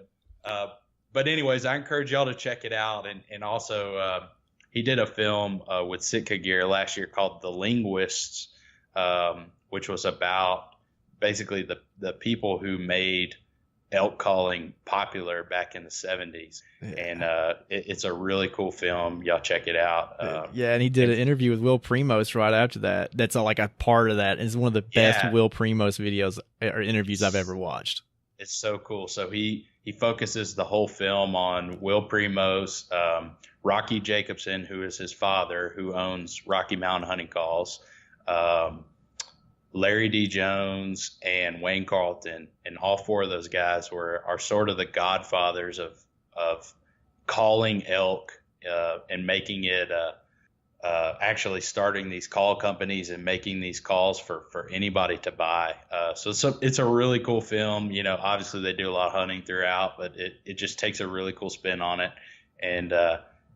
But anyways, I encourage y'all to check it out. And also, he did a film with Sitka Gear last year called The Linguists, which was about basically the people who made elk calling popular back in the 70s. Yeah. And it's a really cool film. Y'all check it out. Yeah, and he did an interview with Will Primos right after that. That's like a part of that. It's one of the best Will Primos videos or interviews I've ever watched. It's so cool. So he focuses the whole film on Will Primos, Rocky Jacobson, who is his father, who owns Rocky Mountain Hunting Calls, Larry D. Jones, and Wayne Carlton. And all four of those guys are sort of the godfathers of calling elk and making it actually starting these call companies and making these calls for anybody to buy. So it's a really cool film. Obviously they do a lot of hunting throughout, but it just takes a really cool spin on it. And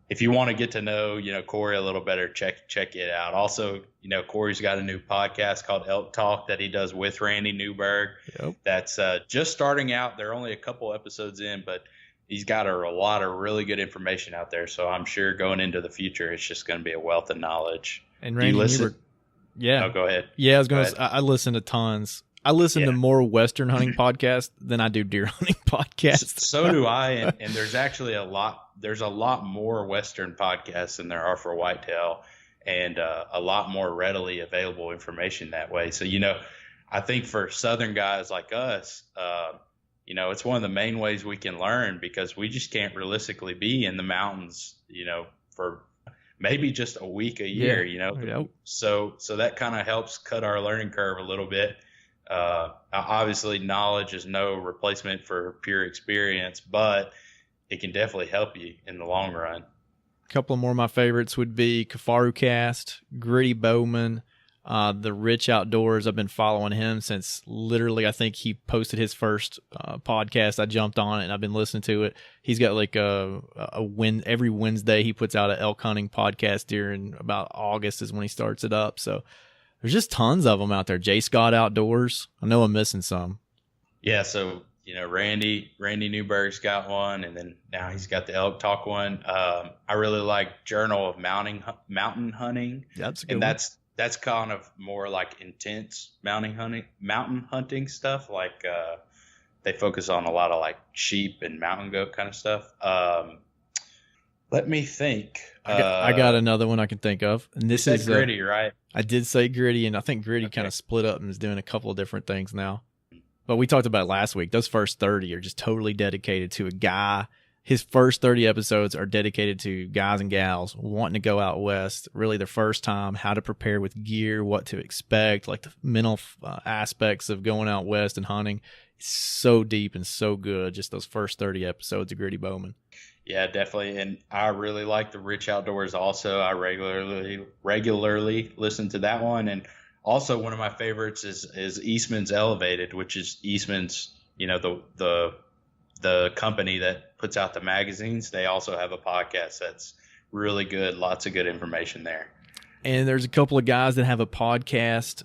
if you want to get to know, Corey a little better, check it out. Also, Corey's got a new podcast called Elk Talk that he does with Randy Newberg. Yep. That's just starting out. They're only a couple episodes in, but he's got a lot of really good information out there. So I'm sure going into the future, it's just going to be a wealth of knowledge. And Randy Newberg. Yeah. Oh, go ahead. Yeah, I was going to say, I listen to tons. I listen to more Western hunting podcasts than I do deer hunting podcasts. So do I. And there's actually there's a lot more Western podcasts than there are for whitetail, and a lot more readily available information that way. So, I think for Southern guys like us, it's one of the main ways we can learn, because we just can't realistically be in the mountains, for maybe just a week a year, Yep. So that kind of helps cut our learning curve a little bit. Obviously knowledge is no replacement for pure experience, but it can definitely help you in the long run. A couple of more of my favorites would be Kafaru Cast, Gritty Bowman, The Rich Outdoors. I've been following him since literally, I think he posted his first podcast. I jumped on it and I've been listening to it. He's got like every Wednesday he puts out an elk hunting podcast during about August is when he starts it up. So there's just tons of them out there. J. Scott Outdoors. I know I'm missing some. Yeah. So Randy Newberg's got one, and then now he's got the Elk Talk one. I really like Journal of Mountain Hunting. That's a good And one. that's kind of more like intense mountain hunting stuff. Like they focus on a lot of like sheep and mountain goat kind of stuff. Let me think. I got another one I can think of, and You this said is Gritty, right? I did say Gritty, and I think Gritty Okay. kind of split up and is doing a couple of different things now. But we talked about it last week. Those first 30 are just totally dedicated to a guy. His first 30 episodes are dedicated to guys and gals wanting to go out west, really their first time, how to prepare with gear, what to expect, like the mental aspects of going out west and hunting. It's so deep and so good, just those first 30 episodes of Gritty Bowman. Yeah, definitely. And I really like the Rich Outdoors also. I regularly listen to that one. And also one of my favorites is Eastman's Elevated, which is Eastman's, the company that puts out the magazines. They also have a podcast that's really good. Lots of good information there. And there's a couple of guys that have a podcast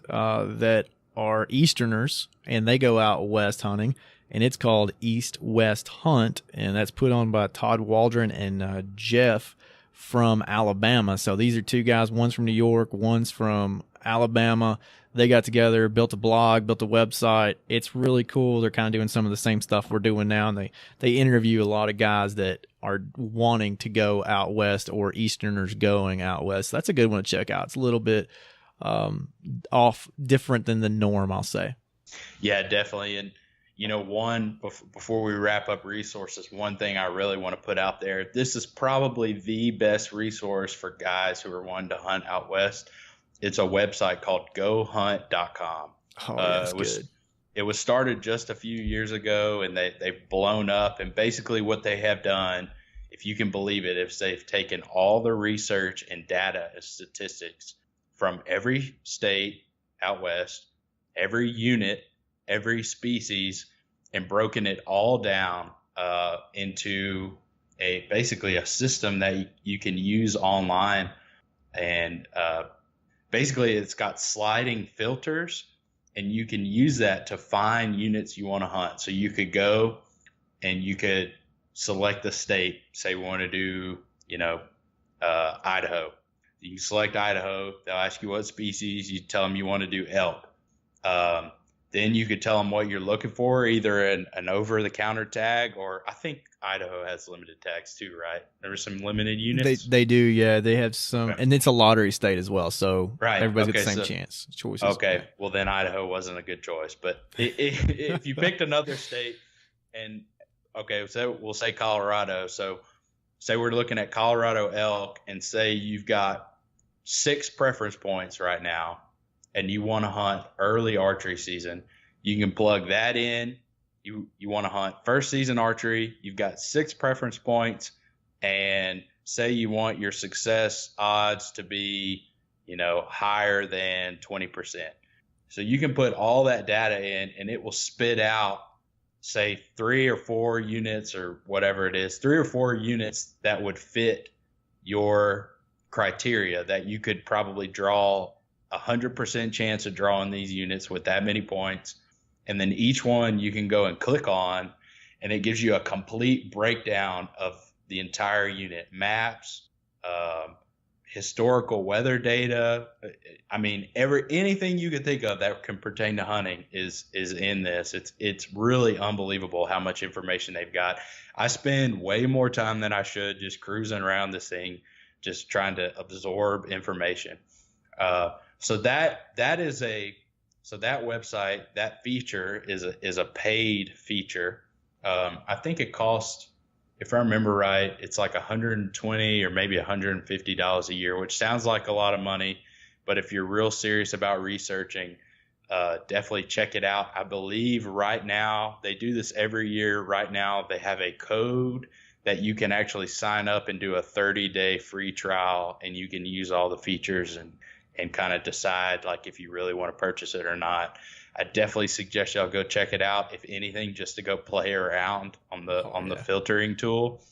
that are Easterners, and they go out west hunting, and it's called East West Hunt, and that's put on by Todd Waldron and Jeff from Alabama. So these are two guys, one's from New York, one's from Alabama. They got together, built a blog, built a website. It's really cool. They're kind of doing some of the same stuff we're doing now, and they interview a lot of guys that are wanting to go out west or Easterners going out west. That's a good one to check out. It's a little bit different than the norm, I'll say. Yeah, definitely. And before we wrap up resources, one thing I really want to put out there, this is probably the best resource for guys who are wanting to hunt out west. It's a website called gohunt.com. Oh, that's good. It was started just a few years ago, and they've blown up. And basically what they have done, if you can believe it, is they've taken all the research and data and statistics from every state out west, every unit, every species, and broken it all down into basically a system that you can use online. And basically it's got sliding filters, and you can use that to find units you want to hunt. So you could go and you could select the state. Say we want to do, Idaho. You select Idaho. They'll ask you what species. You tell them you want to do elk. Then you could tell them what you're looking for, either an over-the-counter tag, or I think Idaho has limited tags too, right? There were some limited units. They do, yeah. They have some, and it's a lottery state as well, so right. Everybody's got the same choices. Okay, well then Idaho wasn't a good choice, but if you picked another state, and so we'll say Colorado. So say we're looking at Colorado elk, and say you've got 6 preference points right now, and you want to hunt early archery season, you can plug that in. You want to hunt first season archery, you've got 6 preference points, and say you want your success odds to be, higher than 20%. So you can put all that data in, and it will spit out, say 3 or 4 units or whatever it is, 3 or 4 units that would fit your criteria, that you could probably draw 100% chance of drawing these units with that many points. And then each one you can go and click on, and it gives you a complete breakdown of the entire unit, maps, historical weather data. I mean, anything you can think of that can pertain to hunting is in this. It's really unbelievable how much information they've got. I spend way more time than I should just cruising around this thing, just trying to absorb information. So that website, that feature is a paid feature. I think it costs, if I remember right, it's like $120 or maybe $150 a year, which sounds like a lot of money, but if you're real serious about researching, definitely check it out. I believe right now, they do this every year. Right now, they have a code that you can actually sign up and do a 30-day free trial, and you can use all the features and kind of decide like if you really want to purchase it or not. I definitely suggest y'all go check it out, if anything, just to go play around on the filtering tool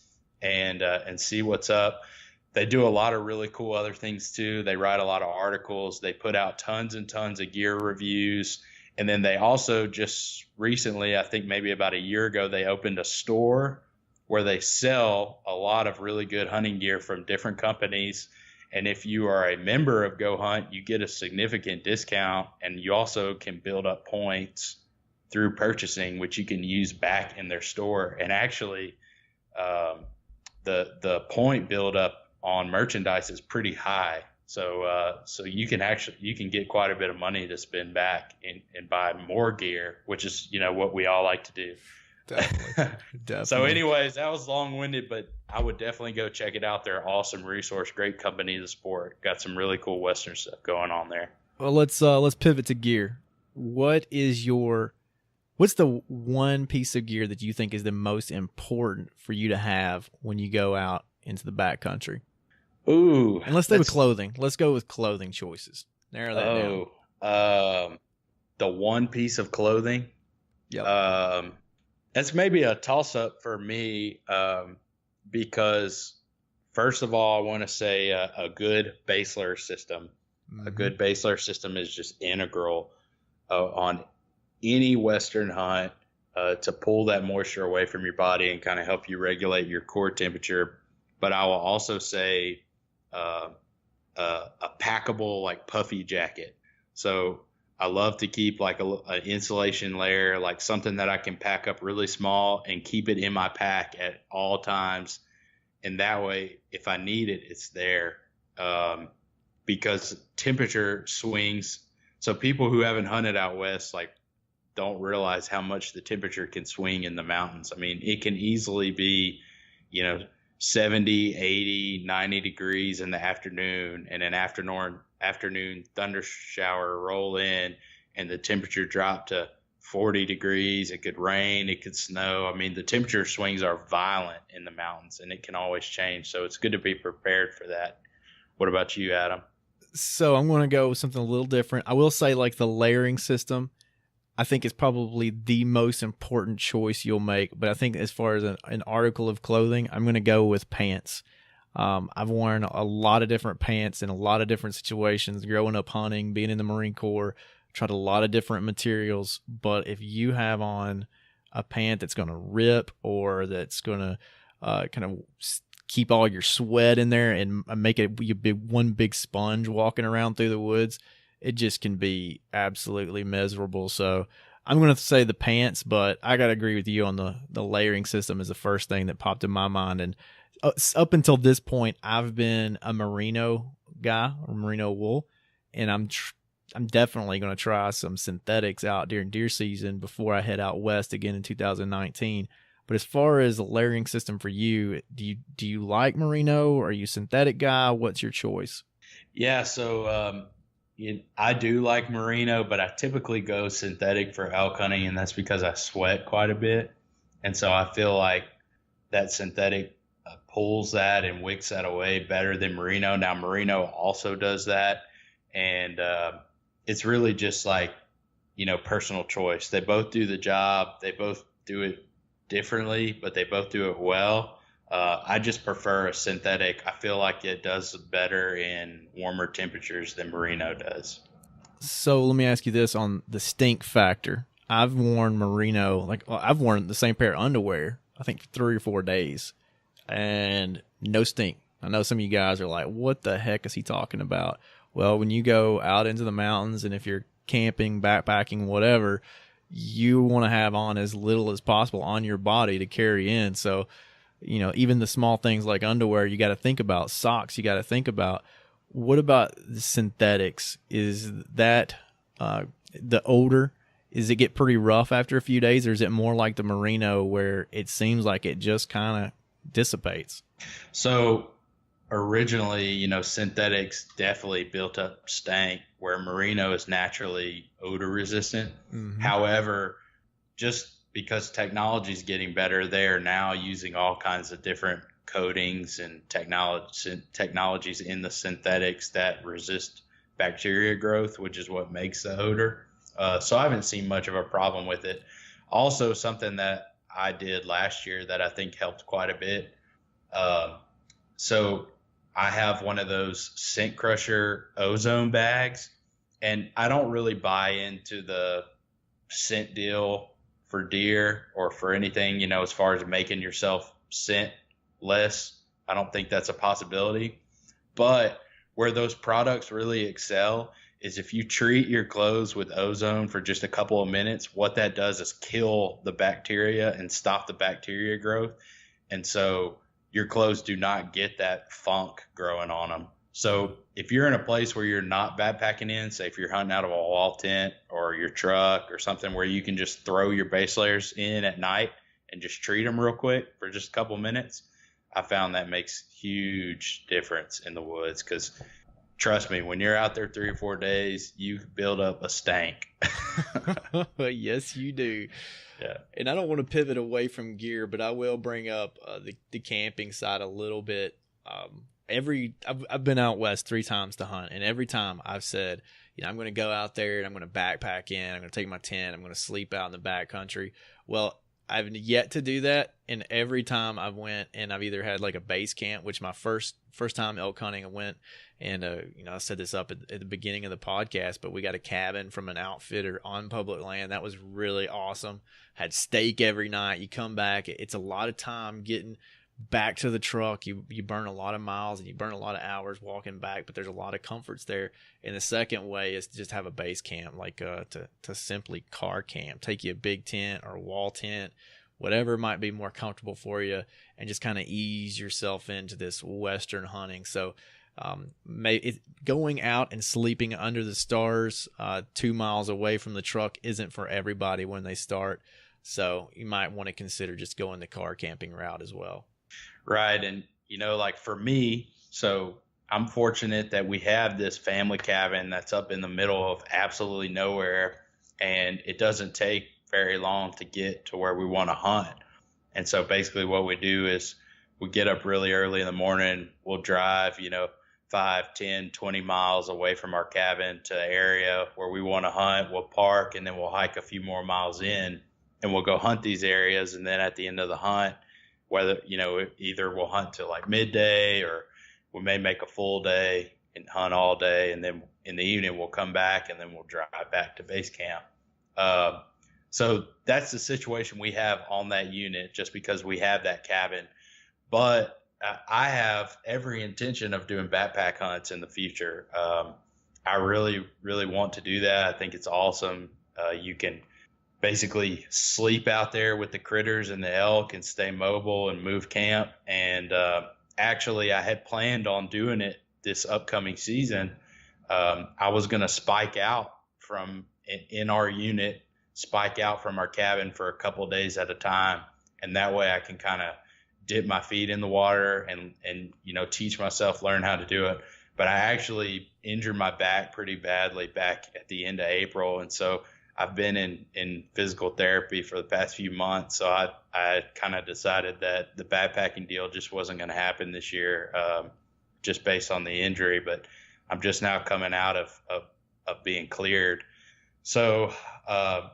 and see what's up. They do a lot of really cool other things too. They write a lot of articles. They put out tons and tons of gear reviews, And then they also just recently, I think maybe about a year ago, they opened a store where they sell a lot of really good hunting gear from different companies. And if you are a member of Go Hunt, you get a significant discount, and you also can build up points through purchasing, which you can use back in their store. And actually, the point build up on merchandise is pretty high. So you can get quite a bit of money to spend back and buy more gear, which is, what we all like to do. Definitely. So anyways, that was long-winded, but I would definitely go check it out. They're an awesome resource, great company to support. Got some really cool Western stuff going on there. Well, let's pivot to gear. What's the one piece of gear that you think is the most important for you to have when you go out into the backcountry? Ooh. And let's stay with clothing. Let's go with clothing choices. Narrow that down. The one piece of clothing. Yep. That's maybe a toss-up for me, because first of all, I want to say a good base layer system. Mm-hmm. A good base layer system is just integral on any Western hunt to pull that moisture away from your body and kind of help you regulate your core temperature. But I will also say a packable, like, puffy jacket. So I love to keep like an insulation layer, like something that I can pack up really small and keep it in my pack at all times. And that way, if I need it, it's there. Because temperature swings. So people who haven't hunted out west, like, don't realize how much the temperature can swing in the mountains. I mean, it can easily be, 70, 80, 90 degrees in the afternoon, and an afternoon thunder shower roll in and the temperature drop to 40 degrees. It could rain, it could snow. I mean, the temperature swings are violent in the mountains, and it can always change. So it's good to be prepared for that. What about you, Adam? So I'm going to go with something a little different. I will say, like, the layering system, I think, is probably the most important choice you'll make. But I think as far as an article of clothing, I'm going to go with pants. I've worn a lot of different pants in a lot of different situations, growing up hunting, being in the Marine Corps, tried a lot of different materials. But if you have on a pant that's going to rip, or that's going to kind of keep all your sweat in there and make it one big sponge walking around through the woods, it just can be absolutely miserable. So I'm going to say the pants, but I got to agree with you on the layering system is the first thing that popped in my mind. And up until this point, I've been a merino guy, or merino wool, and I'm definitely going to try some synthetics out during deer season before I head out west again in 2019. But as far as the layering system for you, do you like merino, or are you a synthetic guy? What's your choice? Yeah, so I do like merino, but I typically go synthetic for elk hunting, and that's because I sweat quite a bit. And so I feel like that synthetic pulls that and wicks that away better than merino. Now, merino also does that, and it's really just like, personal choice. They both do the job. They both do it differently, but they both do it well. I just prefer a synthetic. I feel like it does better in warmer temperatures than merino does. So let me ask you this on the stink factor. I've worn merino, I've worn the same pair of underwear, I think, for 3 or 4 days, and no stink. I know some of you guys are like, what the heck is he talking about? Well, when you go out into the mountains, and if you're camping, backpacking, whatever, you want to have on as little as possible on your body to carry in. So, even the small things like underwear, you got to think about. Socks, you got to think about. What about the synthetics? Is that the odor? Does it get pretty rough after a few days, or is it more like the merino where it seems like it just kind of dissipates? So originally, synthetics definitely built up stank, where merino is naturally odor resistant. Mm-hmm. However, just because technology is getting better, they're now using all kinds of different coatings and technologies in the synthetics that resist bacteria growth, which is what makes the odor. So I haven't seen much of a problem with it. Also, something that I did last year that I think helped quite a bit. So I have one of those Scent Crusher ozone bags, and I don't really buy into the scent deal for deer or for anything, as far as making yourself scent less. I don't think that's a possibility. But where those products really excel is if you treat your clothes with ozone for just a couple of minutes, what that does is kill the bacteria and stop the bacteria growth. And so your clothes do not get that funk growing on them. So if you're in a place where you're not backpacking in, say if you're hunting out of a wall tent or your truck or something where you can just throw your base layers in at night and just treat them real quick for just a couple minutes, I found that makes huge difference in the woods because trust me, when you're out there 3 or 4 days, you build up a stank. Yes, you do. Yeah. And I don't want to pivot away from gear, but I will bring up the camping side a little bit. I've been out west 3 times to hunt, and every time I've said, I'm going to go out there and I'm going to backpack in. I'm going to take my tent. I'm going to sleep out in the backcountry. Well, I've yet to do that, and every time I went and I've either had like a base camp, which my first time elk hunting I went and I set this up at the beginning of the podcast, but we got a cabin from an outfitter on public land. That was really awesome. Had steak every night. You come back, it's a lot of time getting back to the truck. You burn a lot of miles and you burn a lot of hours walking back, but there's a lot of comforts there. And the second way is to just have a base camp, like to simply car camp. Take you a big tent or a wall tent, whatever might be more comfortable for you, and just kind of ease yourself into this western hunting. So going out and sleeping under the stars 2 miles away from the truck isn't for everybody when they start. So you might want to consider just going the car camping route as well. Right. And, like for me, so I'm fortunate that we have this family cabin that's up in the middle of absolutely nowhere, and it doesn't take very long to get to where we want to hunt. And so basically what we do is we get up really early in the morning. We'll drive, 5, 10, 20 miles away from our cabin to an area where we want to hunt. We'll park, and then we'll hike a few more miles in, and we'll go hunt these areas. And then at the end of the hunt, whether, either we'll hunt till like midday, or we may make a full day and hunt all day. And then in the evening, we'll come back, and then we'll drive back to base camp. So that's the situation we have on that unit, just because we have that cabin. But I have every intention of doing backpack hunts in the future. I really, really want to do that. I think it's awesome. You can basically sleep out there with the critters and the elk and stay mobile and move camp. And actually, I had planned on doing it this upcoming season. I was going to spike out from in our unit, spike out from our cabin for a couple of days at a time. And that way I can kind of dip my feet in the water and teach myself, learn how to do it. But I actually injured my back pretty badly back at the end of April. And so I've been in physical therapy for the past few months. So I kind of decided that the backpacking deal just wasn't going to happen this year, just based on the injury. But I'm just now coming out of being cleared. So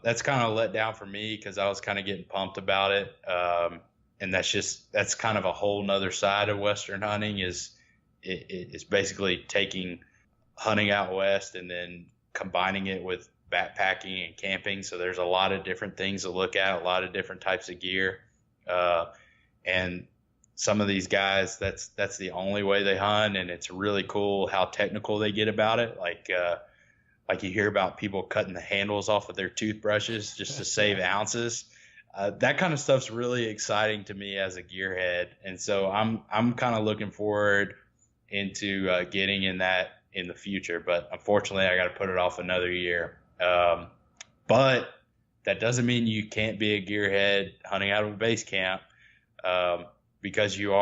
that's kind of let down for me, because I was kind of getting pumped about it. And that's kind of a whole nother side of Western hunting, is it's basically taking hunting out west and then combining it with backpacking and camping. So there's a lot of different things to look at, a lot of different types of gear. And some of these guys, that's the only way they hunt. And it's really cool how technical they get about it. Like you hear about people cutting the handles off of their toothbrushes just to save ounces. That kind of stuff's really exciting to me as a gearhead. And so I'm kind of looking forward into getting in that in the future. But unfortunately, I got to put it off another year. But that doesn't mean you can't be a gearhead hunting out of a base camp, because you're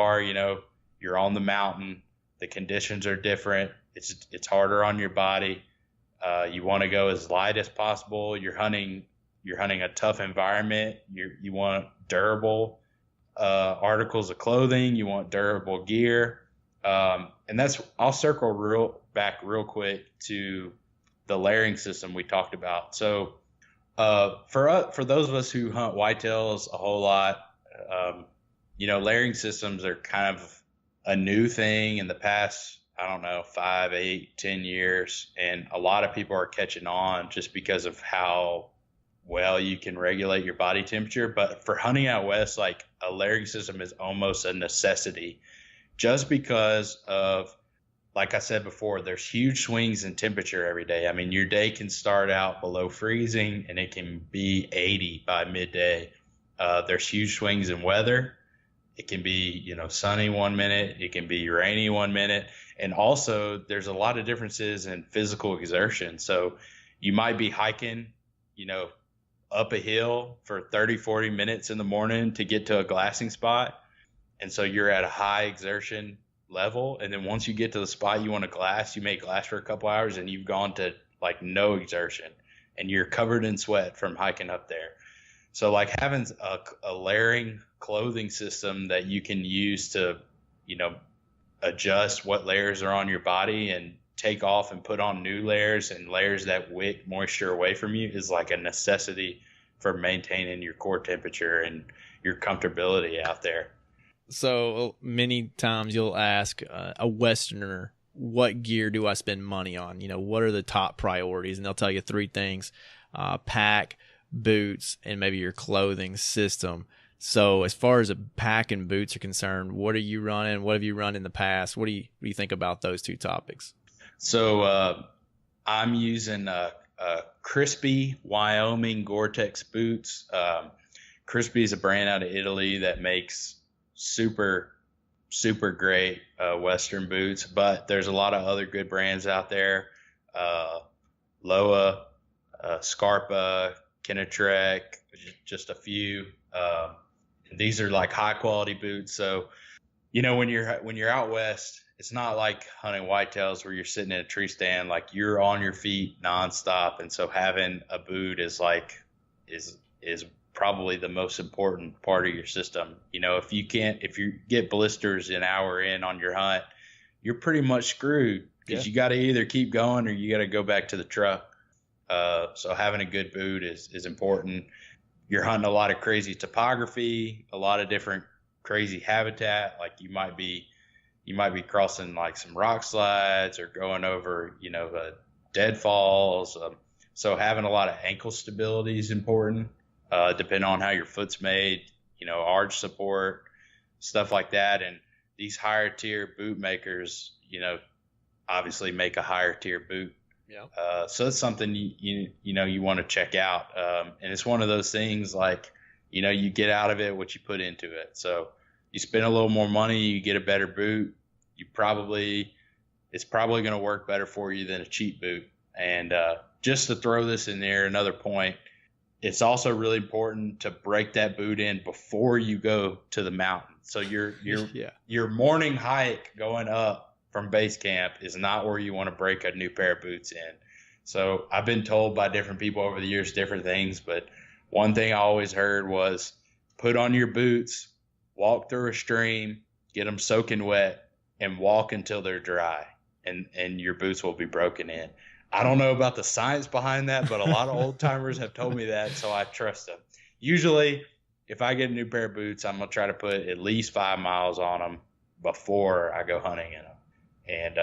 on the mountain. The conditions are different. It's harder on your body. You want to go as light as possible. You're hunting a tough environment. You want durable articles of clothing. You want durable gear. And I'll circle back real quick to the layering system we talked about. So for those of us who hunt whitetails a whole lot, layering systems are kind of a new thing in the past, 5, 8, 10 years. And a lot of people are catching on just because of how well you can regulate your body temperature. But for hunting out west, like a layering system is almost a necessity, just because of, like I said before, there's huge swings in temperature every day. I mean, your day can start out below freezing and it can be 80 by midday. There's huge swings in weather. It can be, sunny 1 minute. It can be rainy 1 minute. And also there's a lot of differences in physical exertion. So you might be hiking, up a hill for 30, 40 minutes in the morning to get to a glassing spot. And so you're at a high exertion level. And then once you get to the spot you want to glass, you may glass for a couple hours and you've gone to like no exertion and you're covered in sweat from hiking up there. So like having a layering clothing system that you can use to, adjust what layers are on your body and take off and put on new layers and layers that wick moisture away from you is like a necessity for maintaining your core temperature and your comfortability out there. So many times you'll ask a Westerner, what gear do I spend money on? What are the top priorities? And they'll tell you three things: pack, boots, and maybe your clothing system. So as far as a pack and boots are concerned, what are you running? What have you run in the past? What do you think about those two topics? So I'm using Crispy Wyoming Gore-Tex boots. Crispy is a brand out of Italy that makes super great Western boots, but there's a lot of other good brands out there. Loa, Scarpa, Kenetrek, just a few. These are like high quality boots. So, when you're out west, it's not like hunting whitetails where you're sitting in a tree stand. Like you're on your feet nonstop, and so having a boot is probably the most important part of your system. If you get blisters an hour in on your hunt, you're pretty much screwed because you got to either keep going or you got to go back to the truck. So having a good boot is important. You're hunting a lot of crazy topography, a lot of different crazy habitat. Like you might be crossing like some rock slides or going over, deadfalls. So having a lot of ankle stability is important. Depending on how your foot's made, arch support, stuff like that. And these higher tier boot makers, obviously make a higher tier boot. Yeah. So it's something you want to check out. And it's one of those things like, you get out of it what you put into it. So you spend a little more money, you get a better boot. It's probably going to work better for you than a cheap boot. And just to throw this in there, another point, it's also really important to break that boot in before you go to the mountain. So your morning hike going up from base camp is not where you want to break a new pair of boots in. So I've been told by different people over the years different things, but one thing I always heard was put on your boots, walk through a stream, get them soaking wet, and walk until they're dry, and your boots will be broken in. I don't know about the science behind that, but a lot of old timers have told me that, so I trust them. Usually, if I get a new pair of boots, I'm going to try to put at least 5 miles on them before I go hunting in them. And,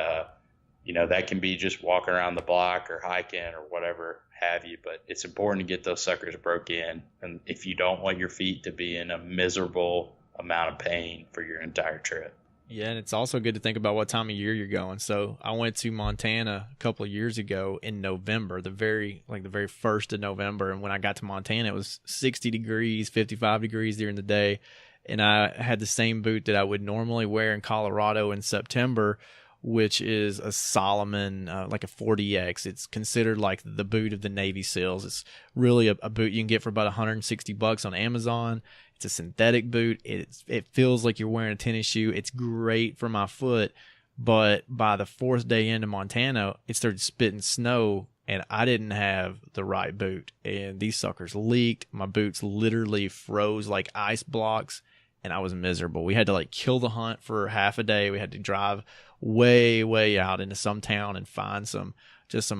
that can be just walking around the block or hiking or whatever have you, but it's important to get those suckers broke in. And if you don't want your feet to be in a miserable amount of pain for your entire trip. Yeah, and it's also good to think about what time of year you're going. So I went to Montana a couple of years ago in November, the very first of November. And when I got to Montana, it was 60 degrees, 55 degrees during the day. And I had the same boot that I would normally wear in Colorado in September, which is a Solomon, like a 40X. It's considered like the boot of the Navy SEALs. It's really a boot you can get for about $160 on Amazon. It's a synthetic boot. It feels like you're wearing a tennis shoe. It's great for my foot. But by the fourth day into Montana, it started spitting snow, and I didn't have the right boot. And these suckers leaked. My boots literally froze like ice blocks, and I was miserable. We had to like kill the hunt for half a day. We had to drive way out into some town and find some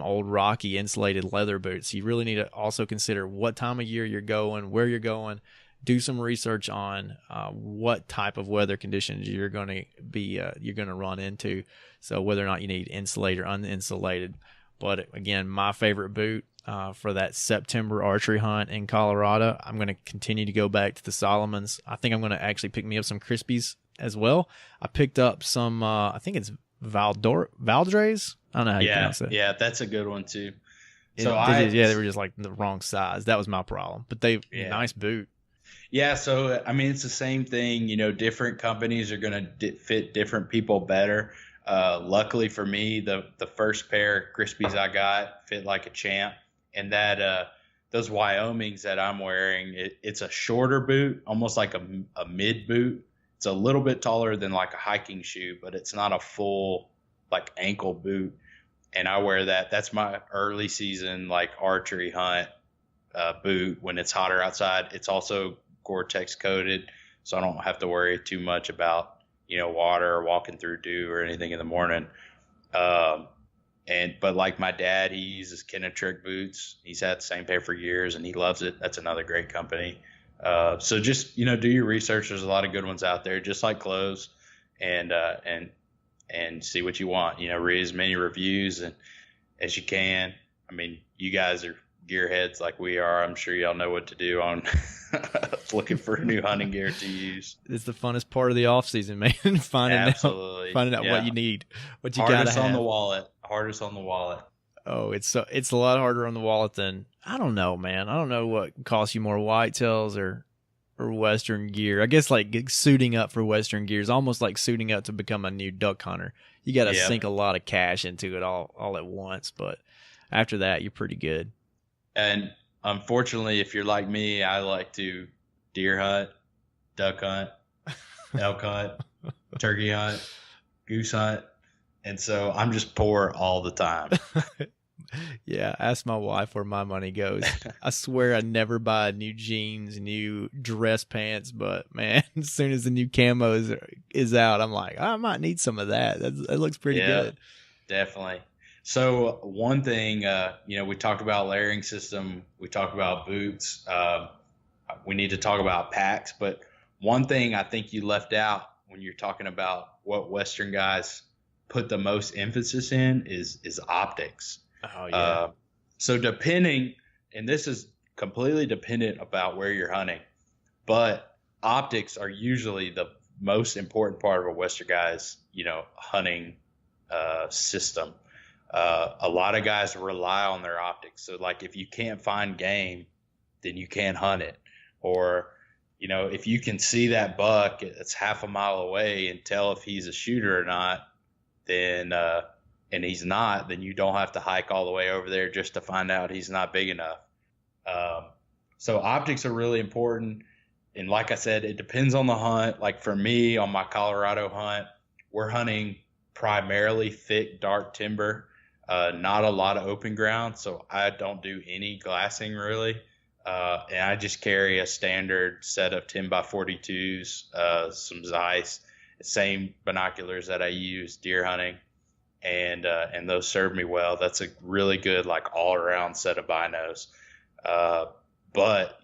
old rocky insulated leather boots. You really need to also consider what time of year you're going, where you're going. Do some research on what type of weather conditions you're going to run into. So whether or not you need insulated or uninsulated. But again, my favorite boot, for that September archery hunt in Colorado. I'm going to continue to go back to the Solomons. I think I'm going to actually pick me up some Crispies as well. I picked up some, I think it's Valdres. I don't know how you pronounce it. Yeah, that's a good one too. They were just like the wrong size. That was my problem. But nice boot. Yeah, so I mean, it's the same thing. Different companies are going to fit different people better. Luckily for me, the first pair of Crispies I got fit like a champ, and that those Wyomings that I'm wearing, it's a shorter boot, almost like a mid boot. It's a little bit taller than like a hiking shoe, but it's not a full like ankle boot. And I wear that. That's my early season like archery hunt boot when it's hotter outside. It's also Gore-Tex coated, so I don't have to worry too much about water or walking through dew or anything in the morning. But like my dad, he uses Kinnetrick boots. He's had the same pair for years and he loves it. That's another great company. So just do your research. There's a lot of good ones out there, just like clothes, and see what you want. Read as many reviews as you can. I mean, you guys are gearheads like we are. I'm sure y'all know what to do on looking for new hunting gear to use. It's the funnest part of the off season, man. finding out what you need, what you gotta have. Hardest on the wallet. Oh, it's a lot harder on the wallet than, I don't know, man. I don't know what costs you more, whitetails or Western gear. I guess like suiting up for Western gear is almost like suiting up to become a new duck hunter. You got to sink a lot of cash into it all at once, but after that, you're pretty good. And unfortunately, if you're like me, I like to deer hunt, duck hunt, elk hunt, turkey hunt, goose hunt. And so I'm just poor all the time. Yeah, ask my wife where my money goes. I swear I never buy new jeans, new dress pants, but man, as soon as the new camo is out, I'm like, I might need some of that. That looks pretty good. Definitely. So one thing, we talked about layering system, we talked about boots, we need to talk about packs, but one thing I think you left out when you're talking about what Western guys put the most emphasis in is optics. Oh yeah. So depending, and this is completely dependent about where you're hunting, but optics are usually the most important part of a Western guy's, hunting system. A lot of guys rely on their optics. So like if you can't find game, then you can't hunt it. Or, if you can see that buck that's half a mile away and tell if he's a shooter or not, then and he's not, then you don't have to hike all the way over there just to find out he's not big enough. So optics are really important. And like I said, it depends on the hunt. Like for me, on my Colorado hunt, we're hunting primarily thick, dark timber, not a lot of open ground. So I don't do any glassing really. And I just carry a standard set of 10x42s, some Zeiss, same binoculars that I use deer hunting. And those serve me well. That's a really good, like all around set of binos. But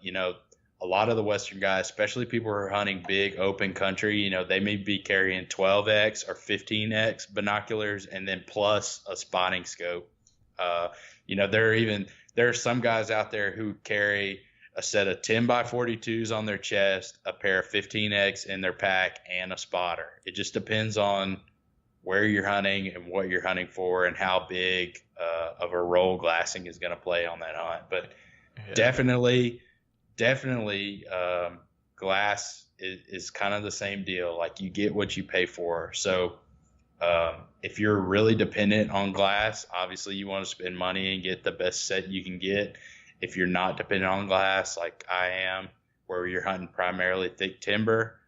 a lot of the Western guys, especially people who are hunting big open country, they may be carrying 12x or 15x binoculars and then plus a spotting scope. There are some guys out there who carry a set of 10x42s on their chest, a pair of 15x in their pack, and a spotter. It just depends on where you're hunting and what you're hunting for and how big of a role glassing is going to play on that hunt. But definitely glass is kind of the same deal. Like you get what you pay for. So if you're really dependent on glass, obviously you want to spend money and get the best set you can get. If you're not dependent on glass like I am, where you're hunting primarily thick timber,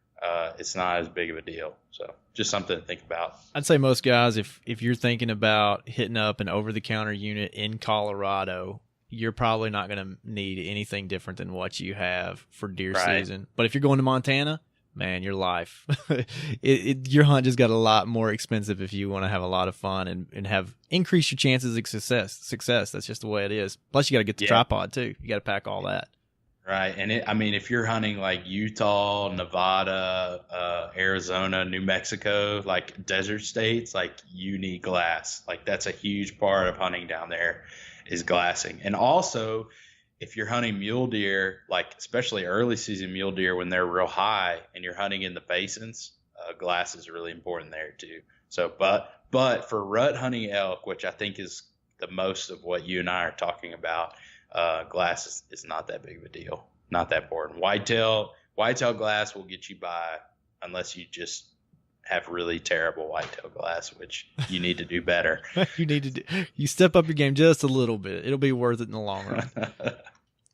it's not as big of a deal. So just something to think about. I'd say most guys, if you're thinking about hitting up an over-the-counter unit in Colorado, you're probably not going to need anything different than what you have for deer season. But if you're going to Montana, man, your life, your hunt just got a lot more expensive if you want to have a lot of fun and have increase your chances of success. That's just the way it is. Plus, you got to get the tripod too. You got to pack all that. Right. And I mean, if you're hunting like Utah, Nevada, Arizona, New Mexico, like desert states, like you need glass. Like that's a huge part of hunting down there is glassing. And also, if you're hunting mule deer, like especially early season mule deer when they're real high and you're hunting in the basins, glass is really important there too. So, but for rut hunting elk, which I think is the most of what you and I are talking about, glass is not that big of a deal, not that important. Whitetail glass will get you by unless you just have really terrible whitetail glass, which you need to do better. You step up your game just a little bit. It'll be worth it in the long run.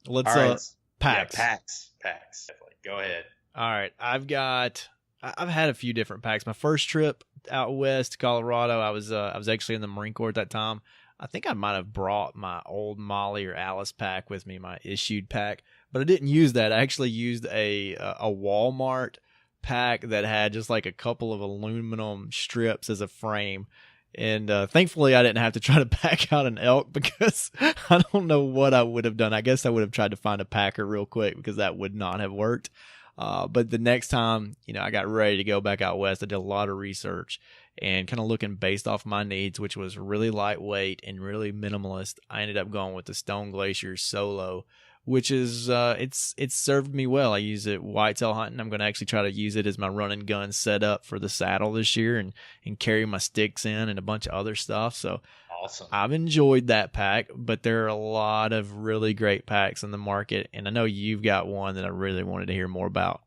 Let's All right. packs. Yeah, packs. Definitely. Go ahead. All right, I've had a few different packs. My first trip out west to Colorado, I was actually in the Marine Corps at that time. I think I might have brought my old Molly or Alice pack with me, my issued pack, but I didn't use that. I actually used a Walmart pack that had just like a couple of aluminum strips as a frame. And thankfully, I didn't have to try to pack out an elk because I don't know what I would have done. I guess I would have tried to find a packer real quick because that would not have worked. But the next time, I got ready to go back out west, I did a lot of research and kind of looking based off my needs, which was really lightweight and really minimalist. I ended up going with the Stone Glacier Solo, which is it's served me well. I use it whitetail hunting. I'm going to actually try to use it as my run and gun setup for the saddle this year and carry my sticks in and a bunch of other stuff. So awesome. I've enjoyed that pack, but there are a lot of really great packs in the market, and I know you've got one that I really wanted to hear more about.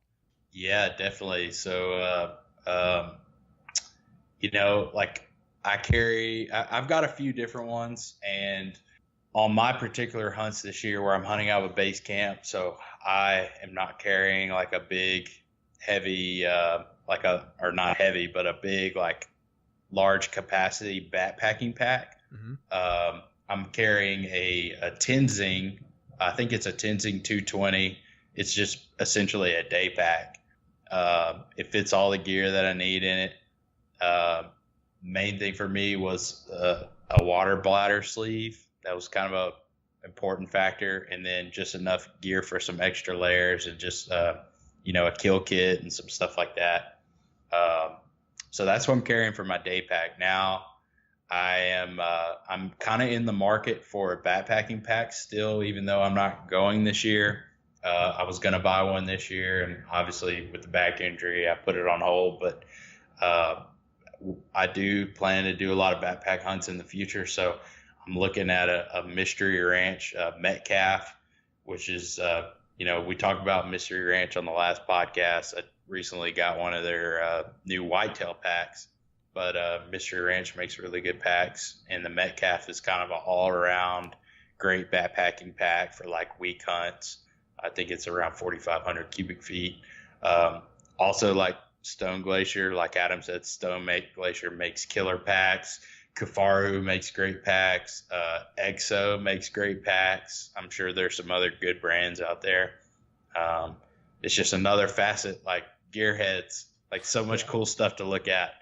Yeah, definitely. So, like I've got a few different ones, and on my particular hunts this year where I'm hunting out of a base camp, so I am not carrying like a big, heavy, or not heavy, but a big, like large capacity backpacking pack. Mm-hmm. I'm carrying a Tenzing. I think it's a Tenzing 220. It's just essentially a day pack. It fits all the gear that I need in it. Main thing for me was a water bladder sleeve. That was kind of a important factor, and then just enough gear for some extra layers and just a kill kit and some stuff like that. So that's what I'm carrying for my day pack. Now I'm kind of in the market for a backpacking pack still, even though I'm not going this year. I was going to buy one this year, and obviously with the back injury, I put it on hold, but I do plan to do a lot of backpack hunts in the future. So I'm looking at a Mystery Ranch Metcalf, which is, we talked about Mystery Ranch on the last podcast. I recently got one of their new whitetail packs, but Mystery Ranch makes really good packs, and the Metcalf is kind of an all-around great backpacking pack for like week hunts. I think it's around 4,500 cubic feet. Also, like Stone Glacier, like Adam said, Glacier makes killer packs. Kifaru makes great packs. Exo makes great packs. I'm sure there's some other good brands out there. It's just another facet, like gearheads, like so much cool stuff to look at.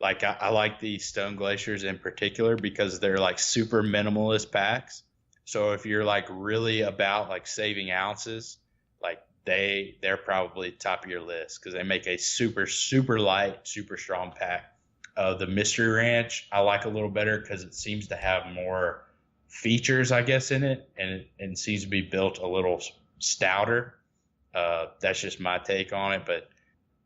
Like I like the Stone Glaciers in particular because they're like super minimalist packs. So if you're like really about like saving ounces, like they're probably top of your list because they make a super, super light, super strong pack. The Mystery Ranch I like a little better because it seems to have more features, I guess, in it, and it seems to be built a little stouter. That's just my take on it, but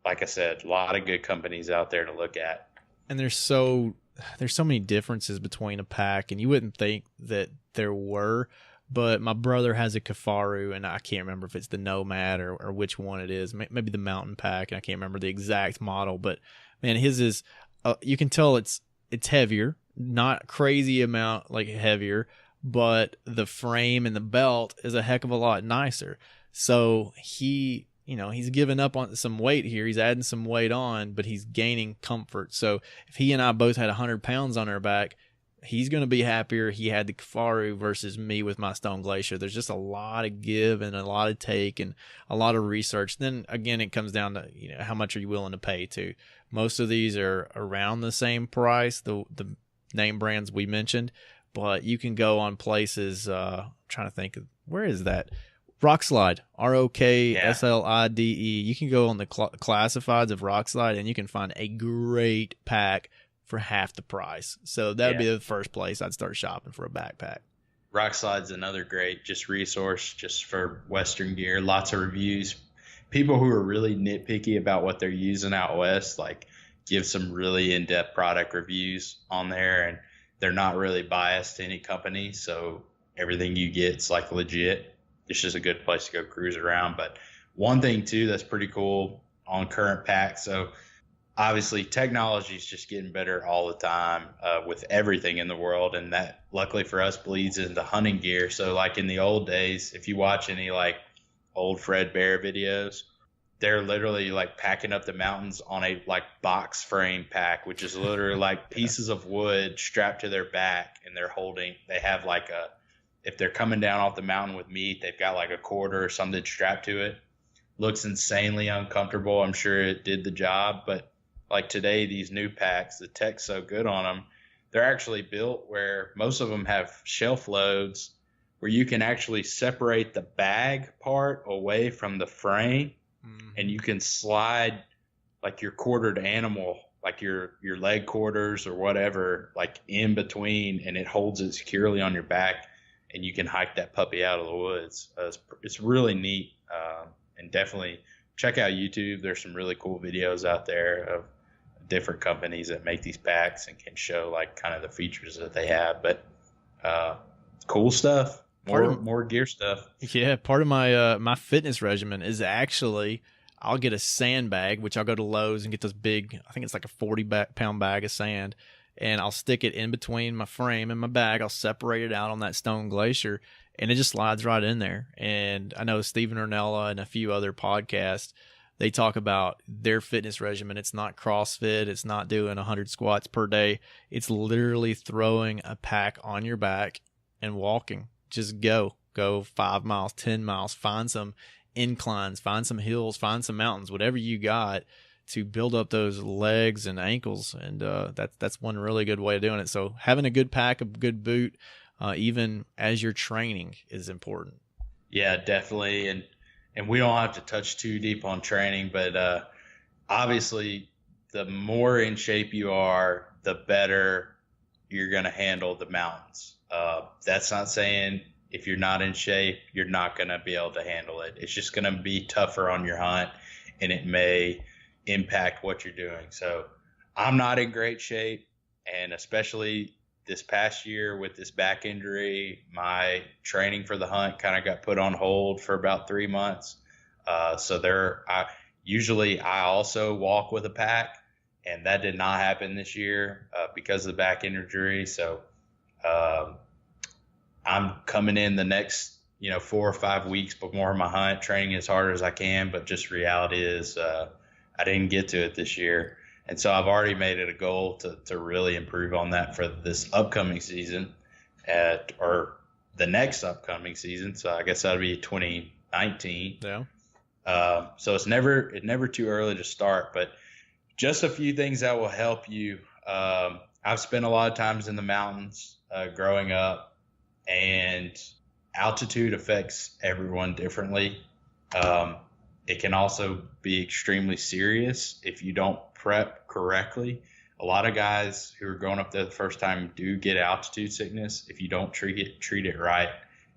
like I said, a lot of good companies out there to look at. And there's so many differences between a pack, and you wouldn't think that there were, but my brother has a Kifaru, and I can't remember if it's the Nomad or which one it is. Maybe the Mountain Pack, and I can't remember the exact model, but man, his is you can tell it's heavier, not crazy amount like heavier, but the frame and the belt is a heck of a lot nicer. So he's giving up on some weight here. He's adding some weight on, but he's gaining comfort. So if he and I both had 100 pounds on our back, he's going to be happier he had the Kifaru versus me with my Stone Glacier. There's just a lot of give and a lot of take and a lot of research. Then again, it comes down to, how much are you willing to pay to. Most of these are around the same price, the name brands we mentioned, but you can go on places, trying to think of, where is that? Rock Slide, ROKSLIDE. You can go on the classifieds of Rock Slide and you can find a great pack for half the price. So that would be the first place I'd start shopping for a backpack. Rock Slide's another great resource just for Western gear. Lots of reviews. People who are really nitpicky about what they're using out west, like, give some really in-depth product reviews on there, and they're not really biased to any company, so everything you get's like legit. It's just a good place to go cruise around. But one thing too that's pretty cool on current packs, so obviously technology is just getting better all the time with everything in the world, and that luckily for us bleeds into hunting gear. So like in the old days, if you watch any like old Fred Bear videos, they're literally like packing up the mountains on a like box frame pack, which is literally like pieces of wood strapped to their back, and they have like if they're coming down off the mountain with meat, they've got like a quarter or something strapped to it. Looks insanely uncomfortable. I'm sure it did the job, but like today, these new packs, the tech's so good on them, they're actually built where most of them have shelf loads where you can actually separate the bag part away from the frame, and you can slide like your quartered animal, like your leg quarters or whatever, like in between, and it holds it securely on your back, and you can hike that puppy out of the woods. It's really neat, and definitely check out YouTube. There's some really cool videos out there of different companies that make these packs and can show like kind of the features that they have. But cool stuff. More gear stuff. Yeah, part of my my fitness regimen is actually I'll get a sandbag, which I'll go to Lowe's and get this big, I think it's like a 40-pound bag of sand, and I'll stick it in between my frame and my bag. I'll separate it out on that stone glacier, and it just slides right in there. And I know Stephen Ornella and a few other podcasts, they talk about their fitness regimen. It's not CrossFit. It's not doing 100 squats per day. It's literally throwing a pack on your back and walking. Just go 5 miles, 10 miles, find some inclines, find some hills, find some mountains, whatever you got to build up those legs and ankles. And that's one really good way of doing it. So having a good pack, a good boot, even as you're training, is important. Yeah, definitely. And we don't have to touch too deep on training, but obviously the more in shape you are, the better you're going to handle the mountains. That's not saying if you're not in shape, you're not going to be able to handle it. It's just going to be tougher on your hunt, and it may impact what you're doing. So I'm not in great shape, and especially this past year with this back injury, my training for the hunt kind of got put on hold for about 3 months. Usually I also walk with a pack, and that did not happen this year because of the back injury. So I'm coming in the next 4 or 5 weeks before my hunt, training as hard as I can, but just reality is I didn't get to it this year. And so I've already made it a goal to really improve on that for this upcoming season or the next upcoming season. So I guess that'll be 2019. Yeah. So it's never too early to start, but just a few things that will help you. I've spent a lot of times in the mountains growing up, and altitude affects everyone differently. It can also be extremely serious if you don't prep correctly. A lot of guys who are going up there the first time do get altitude sickness if you don't treat it right,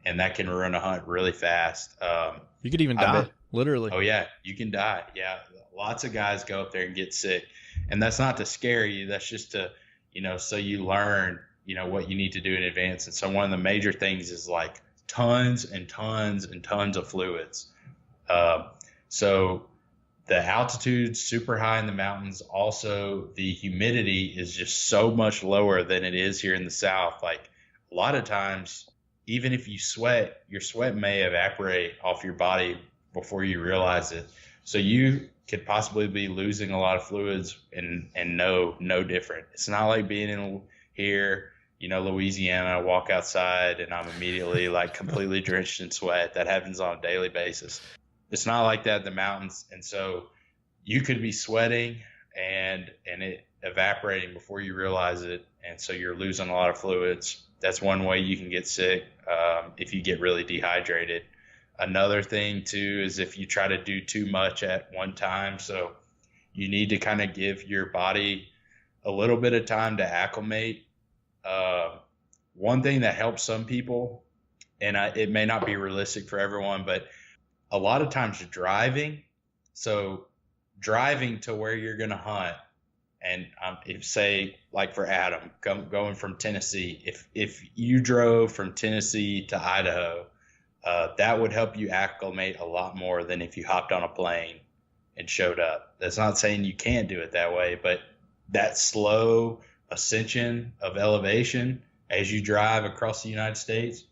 and that can ruin a hunt really fast. You could even die, literally. Oh yeah, you can die. Yeah, lots of guys go up there and get sick, and that's not to scare you. That's just to, so you learn, what you need to do in advance. And so one of the major things is like tons and tons and tons of fluids. So the altitude's super high in the mountains. Also, the humidity is just so much lower than it is here in the South. Like a lot of times, even if you sweat, your sweat may evaporate off your body before you realize it. So you could possibly be losing a lot of fluids and no different. It's not like being in here, Louisiana, walk outside and I'm immediately like completely drenched in sweat. That happens on a daily basis. It's not like that in the mountains. And so you could be sweating and it evaporating before you realize it. And so you're losing a lot of fluids. That's one way you can get sick if you get really dehydrated. Another thing too is if you try to do too much at one time, so you need to kind of give your body a little bit of time to acclimate. One thing that helps some people, and it may not be realistic for everyone, but a lot of times driving. So driving to where you're going to hunt, and if say like for Adam going from Tennessee, if you drove from Tennessee to Idaho, that would help you acclimate a lot more than if you hopped on a plane and showed up. That's not saying you can't do it that way, but that slow ascension of elevation as you drive across the United States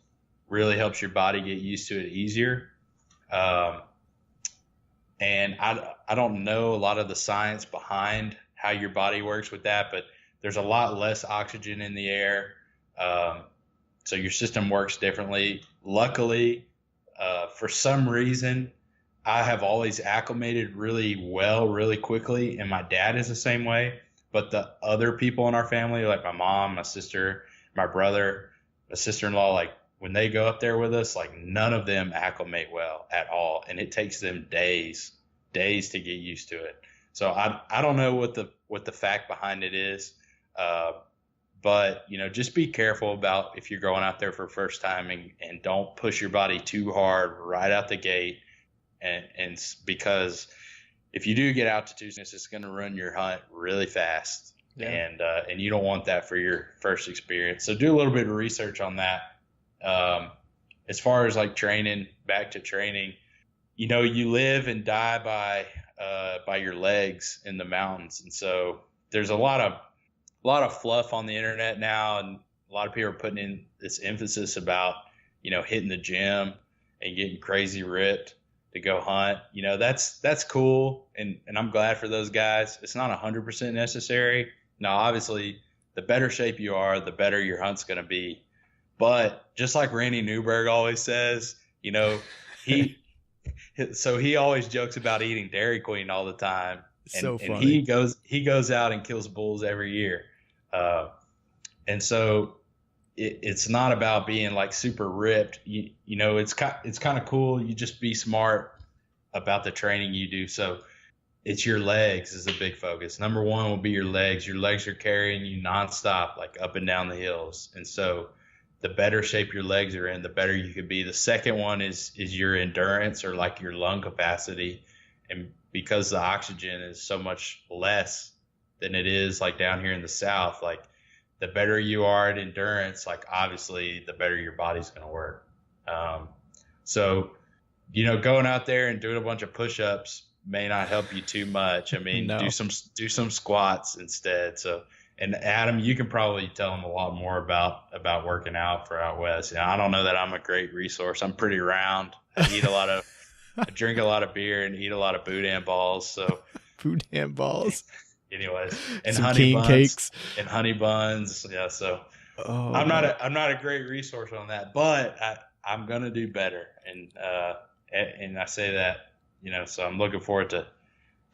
really helps your body get used to it easier. And I don't know a lot of the science behind how your body works with that, but there's a lot less oxygen in the air. So your system works differently. Luckily, for some reason, I have always acclimated really well, really quickly, and my dad is the same way. But the other people in our family, like my mom, my sister, my brother, my sister-in-law, like when they go up there with us, like none of them acclimate well at all, and it takes them days to get used to it. So I don't know what the fact behind it is, but just be careful about if you're going out there for first time, and don't push your body too hard right out the gate, and because if you do get altitude sickness, it's going to run your hunt really fast. Yeah. And you don't want that for your first experience. So do a little bit of research on that. As far as like training, back to training, you live and die by your legs in the mountains. And so there's a lot of fluff on the internet now. And a lot of people are putting in this emphasis about, hitting the gym and getting crazy ripped to go hunt. That's cool. And I'm glad for those guys. It's not 100% necessary. Now, obviously the better shape you are, the better your hunt's going to be. But just like Randy Newberg always says, he always jokes about eating Dairy Queen all the time. So funny. And he goes out and kills bulls every year. And so it's not about being like super ripped. It's kind of cool. You just be smart about the training you do. So it's your legs is a big focus. Number one will be your legs. Your legs are carrying you nonstop, like up and down the hills. And so the better shape your legs are in, the better you could be. The second one is your endurance, or like your lung capacity. And because the oxygen is so much less than it is like down here in the South, like the better you are at endurance, like obviously the better your body's going to work. So, going out there and doing a bunch of push-ups may not help you too much. I mean, no. do some squats instead. So, and Adam, you can probably tell them a lot more about working out for out west. I don't know that I'm a great resource. I'm pretty round. I drink a lot of beer and eat a lot of boudin balls. So boudin balls. Anyways, and some honey buns cakes and honey buns. Yeah. So I'm not a great resource on that, but I'm going to do better. And I say that, so I'm looking forward to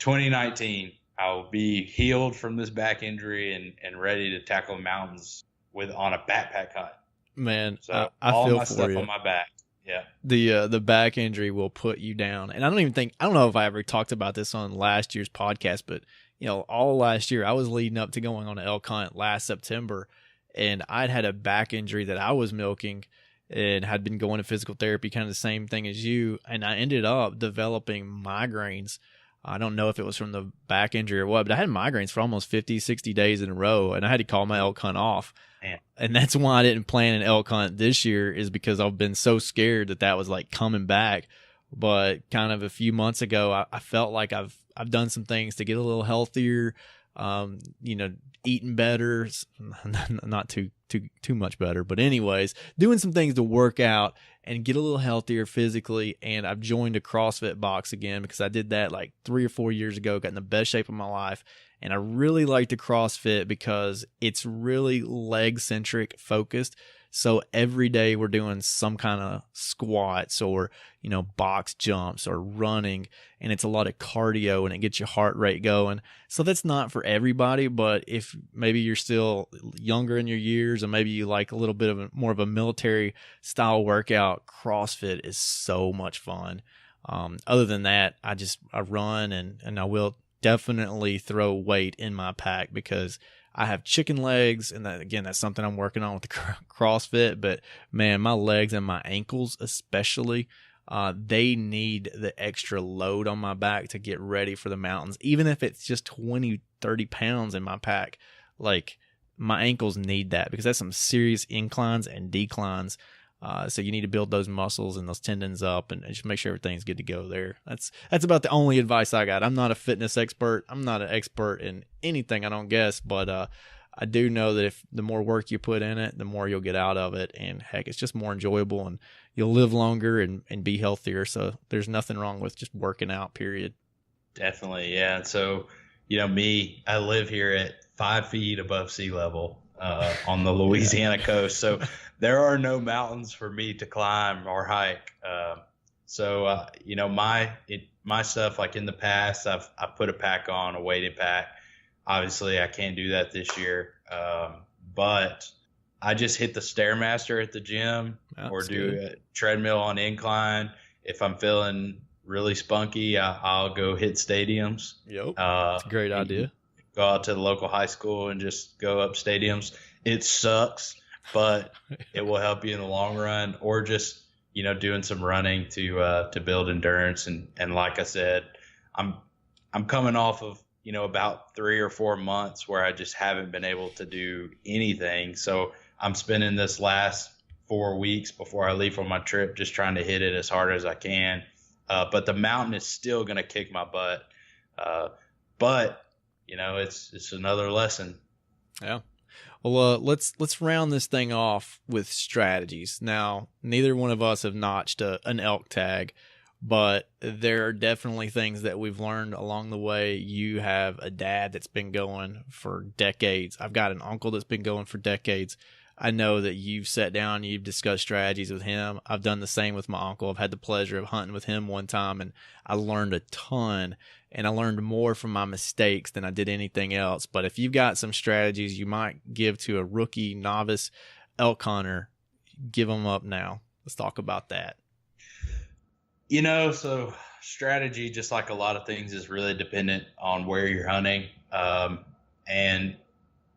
2019. I'll be healed from this back injury and ready to tackle mountains on a backpack hunt. Man, so I all feel my for stuff you. on my back. Yeah. The back injury will put you down. And I don't know if I ever talked about this on last year's podcast, but all last year I was leading up to going on an elk hunt last September, and I'd had a back injury that I was milking and had been going to physical therapy, kind of the same thing as you. And I ended up developing migraines. I don't know if it was from the back injury or what, but I had migraines for almost 50, 60 days in a row, and I had to call my elk hunt off. Man. And that's why I didn't plan an elk hunt this year, is because I've been so scared that was like coming back. But kind of a few months ago, I felt like I've done some things to get a little healthier, eating better, not too much better, but anyways, doing some things to work out and get a little healthier physically. And I've joined a CrossFit box again because I did that like 3 or 4 years ago, got in the best shape of my life. And I really like the CrossFit because it's really leg centric focused. So every day we're doing some kind of squats or, box jumps or running, and it's a lot of cardio and it gets your heart rate going. So that's not for everybody, but if maybe you're still younger in your years boxers, or maybe you like a little bit of more of a military style workout, CrossFit is so much fun. Other than that, I run and I will definitely throw weight in my pack because I have chicken legs, and that's something I'm working on with the CrossFit. But man, my legs and my ankles especially, they need the extra load on my back to get ready for the mountains. Even if it's just 20, 30 pounds in my pack, like my ankles need that because that's some serious inclines and declines. So you need to build those muscles and those tendons up and just make sure everything's good to go there. That's about the only advice I got. I'm not a fitness expert. I'm not an expert in anything, I don't guess, but I do know that if the more work you put in it, the more you'll get out of it. And heck, it's just more enjoyable and you'll live longer and be healthier. So there's nothing wrong with just working out, period. Definitely. Yeah. So, me, I live here at 5 feet above sea level on the Louisiana coast. So there are no mountains for me to climb or hike. My stuff, like in the past, I've put a pack on, a weighted pack. Obviously, I can't do that this year. But I just hit the Stairmaster at the gym or do a treadmill on incline. If I'm feeling really spunky, I'll go hit stadiums. Yep. That's a great idea. Go out to the local high school and just go up stadiums. It sucks, but it will help you in the long run, or just, doing some running to build endurance. And like I said, I'm coming off of, about 3 or 4 months where I just haven't been able to do anything. So I'm spending this last 4 weeks before I leave on my trip just trying to hit it as hard as I can. But the mountain is still going to kick my butt. But it's another lesson. Yeah. Well, let's round this thing off with strategies. Now, neither one of us have notched an elk tag, but there are definitely things that we've learned along the way. You have a dad that's been going for decades. I've got an uncle that's been going for decades. I know that you've sat down, you've discussed strategies with him. I've done the same with my uncle. I've had the pleasure of hunting with him one time, and I learned a ton, and I learned more from my mistakes than I did anything else. But if you've got some strategies you might give to a rookie, novice elk hunter, give them up now. Let's talk about that. So strategy, just like a lot of things, is really dependent on where you're hunting. And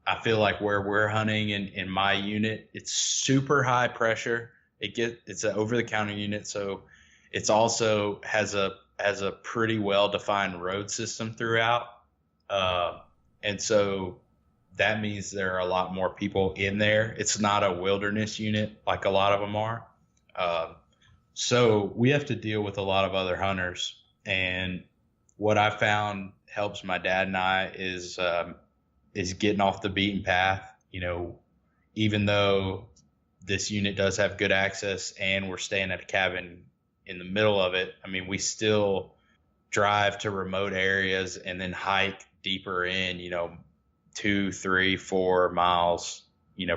I feel like where we're hunting in my unit, it's super high pressure. It's an over-the-counter unit, so it's also has a pretty well-defined road system throughout, and so that means there are a lot more people in there. It's not a wilderness unit like a lot of them are, so we have to deal with a lot of other hunters. And what I found helps my dad and I is getting off the beaten path. Even though this unit does have good access and we're staying at a cabin in the middle of it, we still drive to remote areas and then hike deeper in, 2, 3, 4 miles,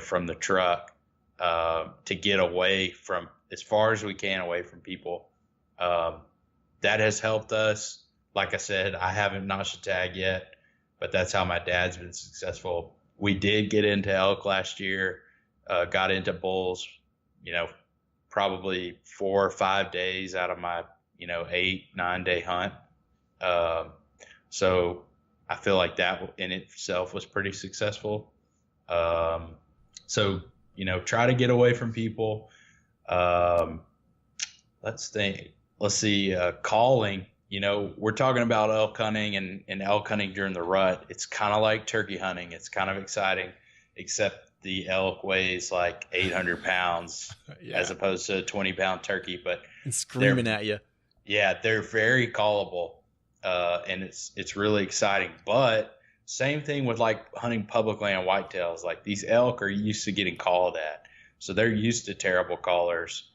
from the truck, to get away from, as far as we can, away from people. That has helped us. Like I said, I haven't notched a tag yet, but that's how my dad's been successful. We did get into elk last year, got into bulls, probably 4 or 5 days out of my, 8-9 day hunt. So I feel like that in itself was pretty successful. So, try to get away from people. Let's see, calling. We're talking about elk hunting and elk hunting during the rut. It's kind of like turkey hunting. It's kind of exciting, except the elk weighs like 800 pounds as opposed to a 20-pound turkey. But and screaming at you. Yeah, they're very callable, and it's really exciting. But same thing with like hunting public land whitetails. Like these elk are used to getting called at, so they're used to terrible callers.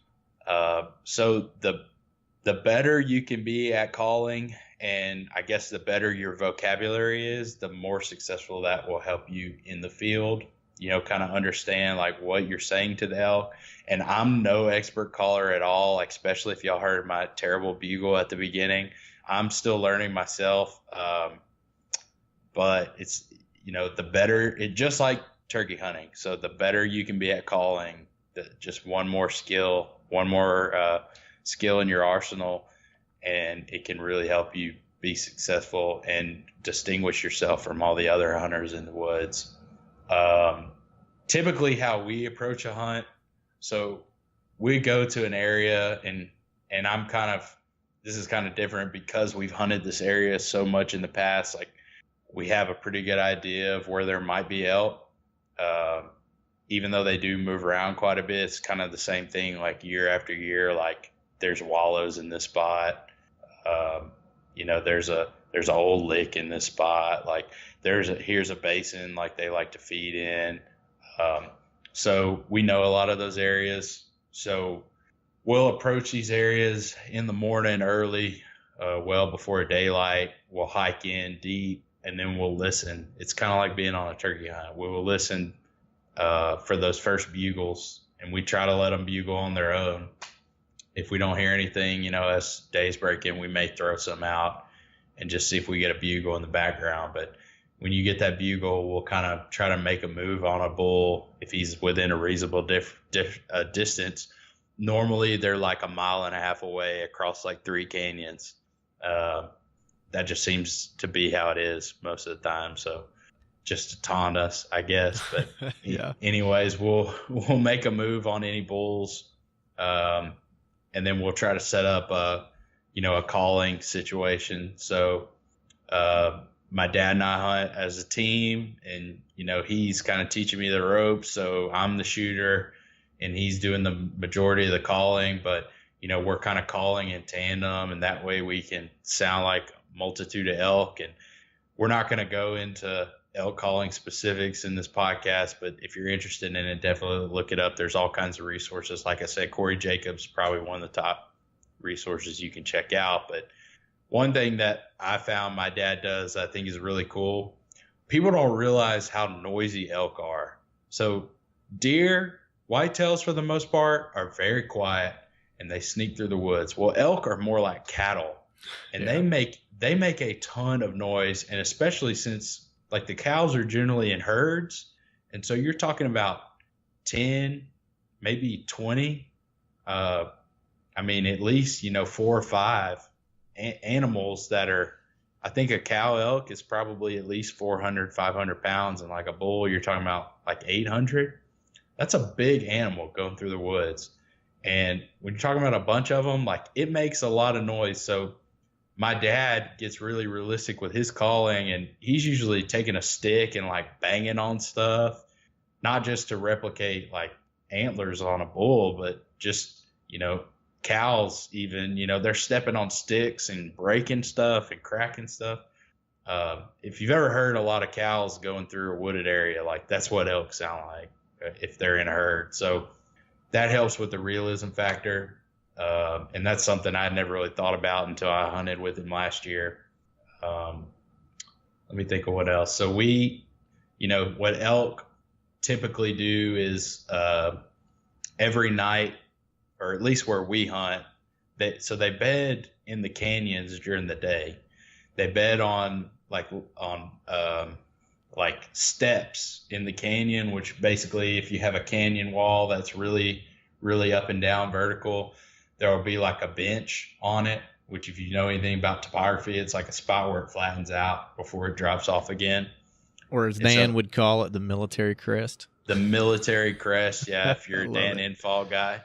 So the better you can be at calling, and I guess the better your vocabulary is, the more successful that will help you in the field, kind of understand like what you're saying to the elk. And I'm no expert caller at all, like, especially if y'all heard my terrible bugle at the beginning. I'm still learning myself. But it's, the better, it just like turkey hunting. So the better you can be at calling, just one more skill, one more skill in your arsenal, and it can really help you be successful and distinguish yourself from all the other hunters in the woods. Typically how we approach a hunt, so we go to an area, and this is kind of different because we've hunted this area so much in the past. Like, we have a pretty good idea of where there might be elk. Even though they do move around quite a bit, it's kind of the same thing, like year after year. Like, there's wallows in this spot. There's an old lick in this spot. Like, here's a basin like they like to feed in. So we know a lot of those areas. So we'll approach these areas in the morning early, well before daylight. We'll hike in deep, and then we'll listen. It's kind of like being on a turkey hunt. We will listen for those first bugles, and we try to let them bugle on their own. If we don't hear anything, as days break in, we may throw some out and just see if we get a bugle in the background. But when you get that bugle, we'll kind of try to make a move on a bull if he's within a reasonable distance. Normally, they're like a mile and a half away across like 3 canyons. That just seems to be how it is most of the time. So just to taunt us, I guess. But yeah. Anyways, we'll make a move on any bulls, and then we'll try to set up a calling situation. So my dad and I hunt as a team, and he's kind of teaching me the ropes. So I'm the shooter, and he's doing the majority of the calling. But we're kind of calling in tandem, and that way we can sound like a multitude of elk. And we're not going to go into elk calling specifics in this podcast, but if you're interested in it, definitely look it up. There's all kinds of resources. Like I said, Corey Jacobs is probably one of the top resources you can check out. But one thing that I found my dad does I think is really cool. People don't realize how noisy elk are. So deer, whitetails for the most part, are very quiet, and they sneak through the woods. Well, elk are more like cattle, and they make a ton of noise, and especially since like the cows are generally in herds, and so you're talking about 10, maybe 20. At least 4 or 5 animals that are. I think a cow elk is probably at least 400, 500 pounds, and like a bull, you're talking about like 800. That's a big animal going through the woods, and when you're talking about a bunch of them, like, it makes a lot of noise. So my dad gets really realistic with his calling, and he's usually taking a stick and like banging on stuff, not just to replicate like antlers on a bull, but just, cows even, they're stepping on sticks and breaking stuff and cracking stuff. If you've ever heard a lot of cows going through a wooded area, like, that's what elk sound like if they're in a herd. So that helps with the realism factor. And that's something I'd never really thought about until I hunted with him last year. Let me think of what else. So what elk typically do is every night, or at least where we hunt, they bed in the canyons during the day. They bed on steps in the canyon, which basically, if you have a canyon wall that's really, really up and down vertical, there will be like a bench on it, which, if you know anything about topography, it's like a spot where it flattens out before it drops off again. Or as Dan would call it, the military crest. The military crest, yeah, if you're a Dan Infall guy.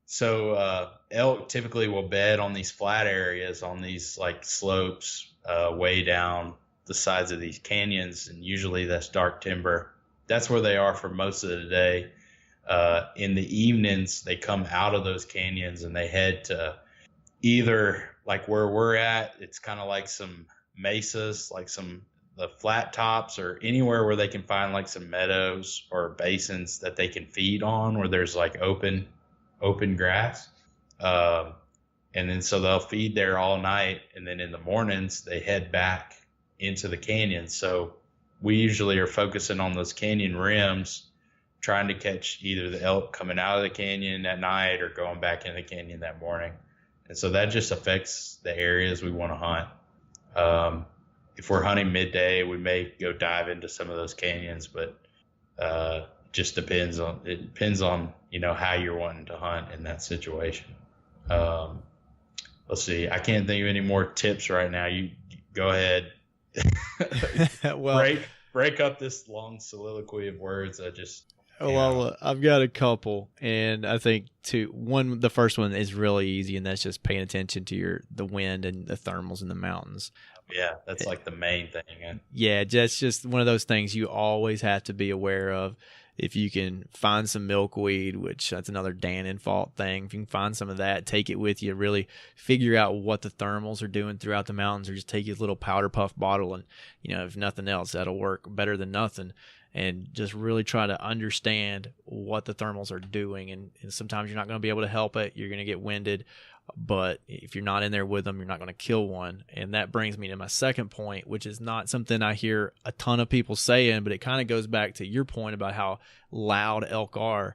So elk typically will bed on these flat areas, on these like slopes way down the sides of these canyons, and usually that's dark timber. That's where they are for most of the day. In the evenings, they come out of those canyons and they head to either, like where we're at, it's kind of like some mesas, like the flat tops, or anywhere where they can find like some meadows or basins that they can feed on, where there's like open grass. And then so they'll feed there all night, and then in the mornings they head back into the canyon. So we usually are focusing on those canyon rims, trying to catch either the elk coming out of the canyon at night or going back in the canyon that morning. And so that just affects the areas we want to hunt. If we're hunting midday, we may go dive into some of those canyons, but Just depends on how you're wanting to hunt in that situation. Um, let's see. I can't think of any more tips right now. You go ahead. Well, break up this long soliloquy of words. I've got a couple, and I think the first one is really easy, and that's just paying attention to the wind and the thermals in the mountains. Yeah, that's like the main thing. Yeah, that's just one of those things you always have to be aware of. If you can find some milkweed, which that's another Dannon fault thing, if you can find some of that, take it with you, really figure out what the thermals are doing throughout the mountains, or just take your little powder puff bottle and, if nothing else, that'll work better than nothing. And just really try to understand what the thermals are doing. And sometimes you're not going to be able to help it. You're going to get winded. But if you're not in there with them, you're not going to kill one. And that brings me to my second point, which is not something I hear a ton of people saying, but it kind of goes back to your point about how loud elk are.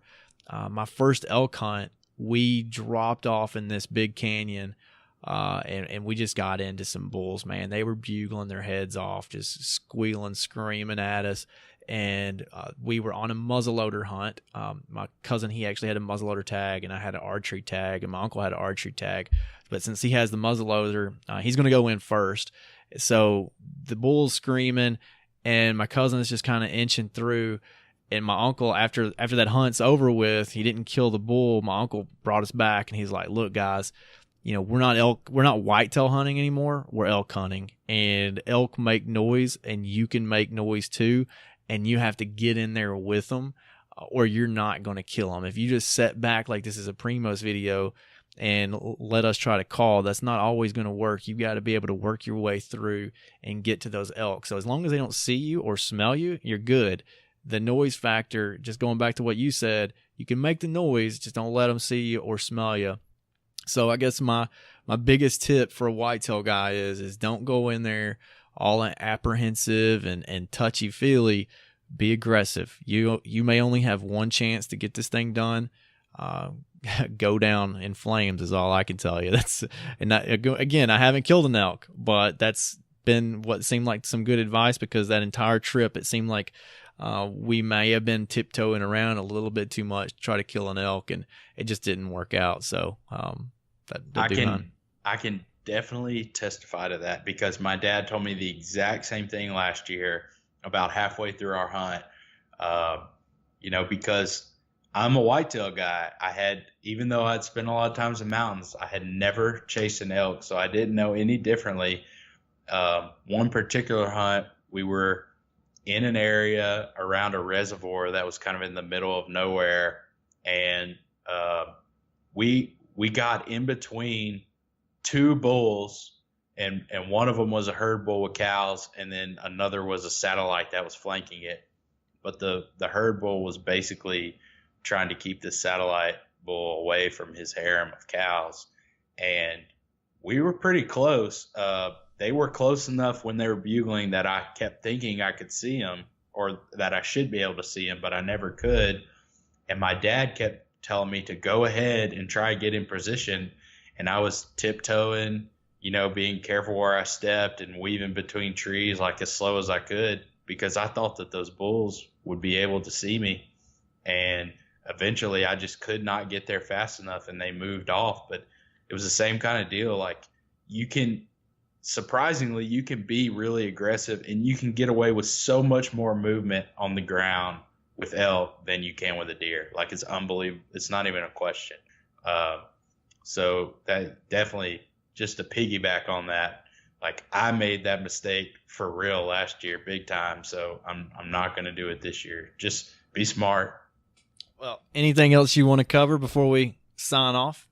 My first elk hunt, we dropped off in this big canyon, and we just got into some bulls, man. They were bugling their heads off, just squealing, screaming at us. And we were on a muzzleloader hunt. My cousin, he actually had a muzzleloader tag, and I had an archery tag, and my uncle had an archery tag. But since he has the muzzleloader, he's going to go in first. So the bull's screaming, and my cousin is just kind of inching through. And my uncle, after that hunt's over with, he didn't kill the bull. My uncle brought us back, and he's like, "Look, guys, we're not whitetail hunting anymore. We're elk hunting, and elk make noise, and you can make noise too." And you have to get in there with them, or you're not going to kill them. If you just set back like this is a Primos video and let us try to call, that's not always going to work. You've got to be able to work your way through and get to those elk. So as long as they don't see you or smell you, you're good. The noise factor, just going back to what you said, you can make the noise, just don't let them see you or smell you. So I guess my biggest tip for a whitetail guy is don't go in there all apprehensive and touchy-feely. Be aggressive. You may only have one chance to get this thing done. Go down in flames is all I can tell you. Again, I haven't killed an elk, but that's been what seemed like some good advice, because that entire trip it seemed like we may have been tiptoeing around a little bit too much to try to kill an elk, and it just didn't work out. So I can definitely testify to that, because my dad told me the exact same thing last year about halfway through our hunt. Because I'm a whitetail guy, even though I'd spent a lot of times in mountains, I had never chased an elk, so I didn't know any differently. One particular hunt, we were in an area around a reservoir that was kind of in the middle of nowhere, and we got in between two bulls, and one of them was a herd bull with cows, and then another was a satellite that was flanking it. But the herd bull was basically trying to keep the satellite bull away from his harem of cows, and we were pretty close. They were close enough when they were bugling that I kept thinking I could see them, or that I should be able to see them, but I never could. And my dad kept telling me to go ahead and try to get in position. And I was tiptoeing, being careful where I stepped and weaving between trees like as slow as I could, because I thought that those bulls would be able to see me. And eventually I just could not get there fast enough, and they moved off. But it was the same kind of deal. Like, surprisingly, you can be really aggressive, and you can get away with so much more movement on the ground with elk than you can with a deer. Like, it's unbelievable. It's not even a question. So that definitely, just to piggyback on that, like, I made that mistake for real last year, big time. So I'm not going to do it this year. Just be smart. Well, anything else you want to cover before we sign off?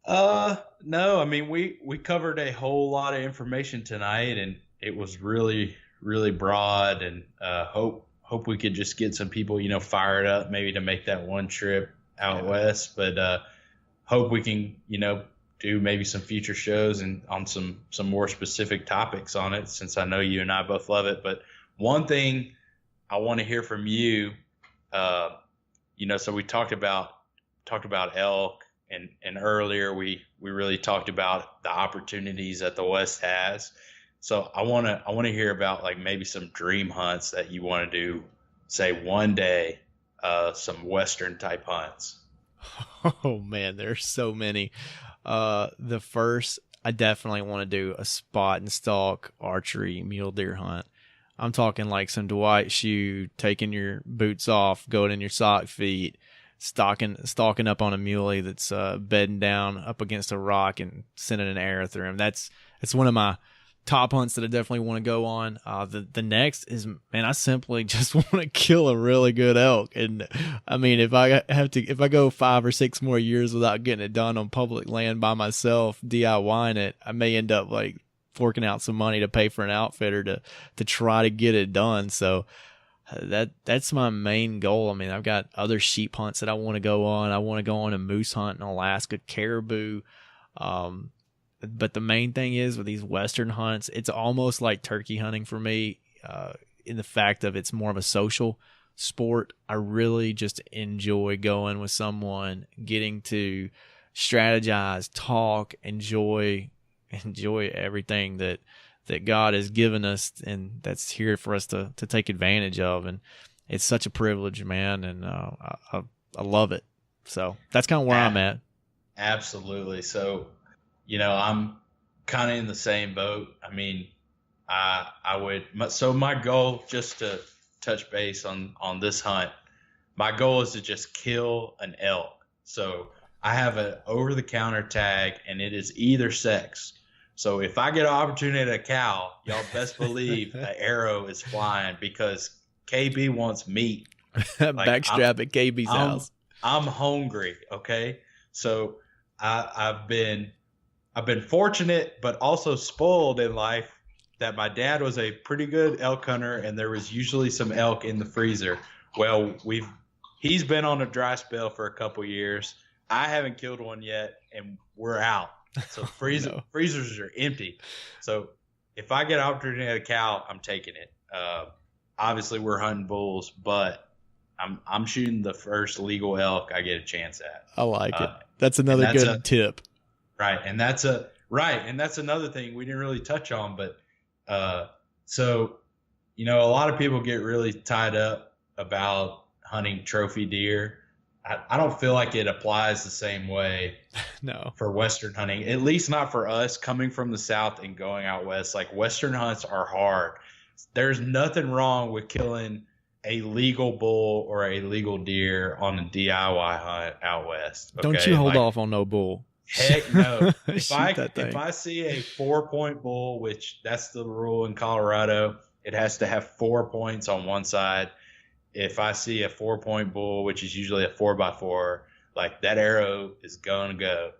No, I mean, we covered a whole lot of information tonight, and it was really, really broad, and hope we could just get some people, fired up maybe to make that one trip out west. But hope we can, do maybe some future shows and on some more specific topics on it, since I know you and I both love it. But one thing I want to hear from you, so we talked about elk, and earlier we really talked about the opportunities that the West has. So I want to hear about, like, maybe some dream hunts that you want to do say one day, some Western type hunts. Oh man, there's so many. The first, I definitely want to do a spot and stalk archery mule deer hunt. I'm talking like some Dwight shoe, taking your boots off, going in your sock feet, stalking up on a muley that's bedding down up against a rock and sending an arrow through him. That's one of my top hunts that I definitely want to go on. The next is, man, I simply just want to kill a really good elk. And I mean, if I go 5 or 6 more years without getting it done on public land by myself, DIYing it, I may end up like forking out some money to pay for an outfitter to try to get it done. So that's my main goal. I mean, I've got other sheep hunts that I want to go on. I want to go on a moose hunt in Alaska, caribou. But the main thing is with these Western hunts, it's almost like turkey hunting for me, in the fact of it's more of a social sport. I really just enjoy going with someone, getting to strategize, talk, enjoy everything that God has given us and that's here for us to take advantage of. And it's such a privilege, man. And I love it. So that's kind of where I'm at. Absolutely. So, I'm kind of in the same boat. I mean, so my goal, just to touch base on this hunt, my goal is to just kill an elk. So I have an over-the-counter tag, and it is either sex. So if I get an opportunity at a cow, y'all best believe an arrow is flying because KB wants meat. Backstrap at KB's house. I'm hungry. Okay. So I've been fortunate, but also spoiled in life that my dad was a pretty good elk hunter, and there was usually some elk in the freezer. Well, he's been on a dry spell for a couple years. I haven't killed one yet, and we're out. So freezers are empty. So if I get an opportunity at a cow, I'm taking it. Obviously, we're hunting bulls, but I'm shooting the first legal elk I get a chance at. I like it. That's another good tip. Right, and that's another thing we didn't really touch on, but so a lot of people get really tied up about hunting trophy deer. I don't feel like it applies the same way no, for Western hunting, at least not for us coming from the South and going out West. Like Western hunts are hard. There's nothing wrong with killing a legal bull or a legal deer on a DIY hunt out West. Okay? Don't you hold off on no bull. Heck no. If I see a 4-point bull, which that's the rule in Colorado, it has to have 4 points on one side. If I see a 4-point bull, which is usually a 4x4, like that arrow is going to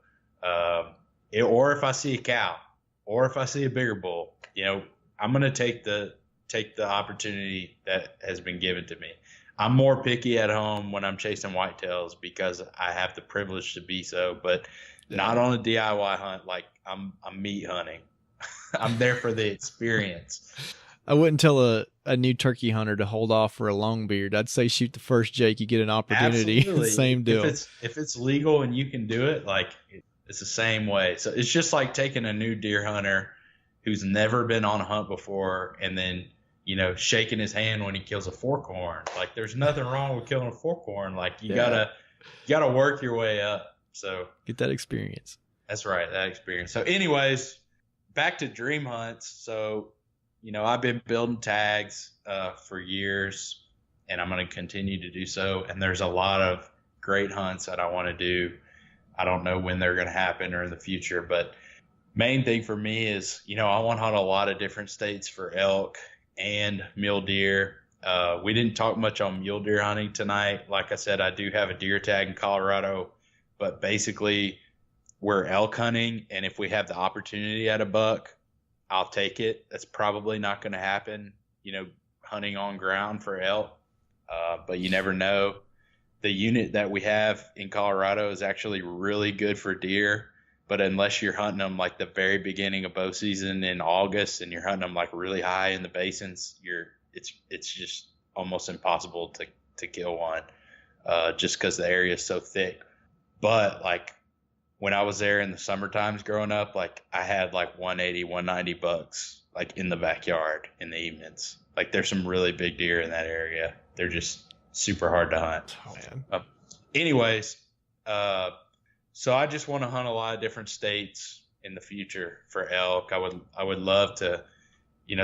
go. Or if I see a cow, or if I see a bigger bull, I'm going to take the opportunity that has been given to me. I'm more picky at home when I'm chasing whitetails because I have the privilege to be so, but not on a DIY hunt. Like I'm meat hunting. I'm there for the experience. I wouldn't tell a new turkey hunter to hold off for a long beard. I'd say shoot the first Jake you get an opportunity. Same deal. If it's legal and you can do it, like it's the same way. So it's just like taking a new deer hunter who's never been on a hunt before and then shaking his hand when he kills a forkhorn. Like there's nothing wrong with killing a forkhorn. Like you gotta work your way up. So get that experience. That's right, that experience. So anyways, back to dream hunts. So I've been building tags for years, and I'm going to continue to do so. And there's a lot of great hunts that I want to do. I don't know when they're going to happen or in the future, but main thing for me is, I want to hunt a lot of different states for elk and mule deer. We didn't talk much on mule deer hunting tonight. Like I said, I do have a deer tag in Colorado, but basically we're elk hunting, and if we have the opportunity at a buck, I'll take it. That's probably not going to happen, hunting on ground for elk. But you never know. The unit that we have in Colorado is actually really good for deer. But unless you're hunting them like the very beginning of bow season in August and you're hunting them like really high in the basins, it's just almost impossible to kill one just because the area is so thick. But like when I was there in the summer times growing up, like I had like 180, 190 bucks like in the backyard in the evenings. Like there's some really big deer in that area. they're just super hard to hunt. Oh, man. Anyways, so I just want to hunt a lot of different states in the future for elk. I would love to,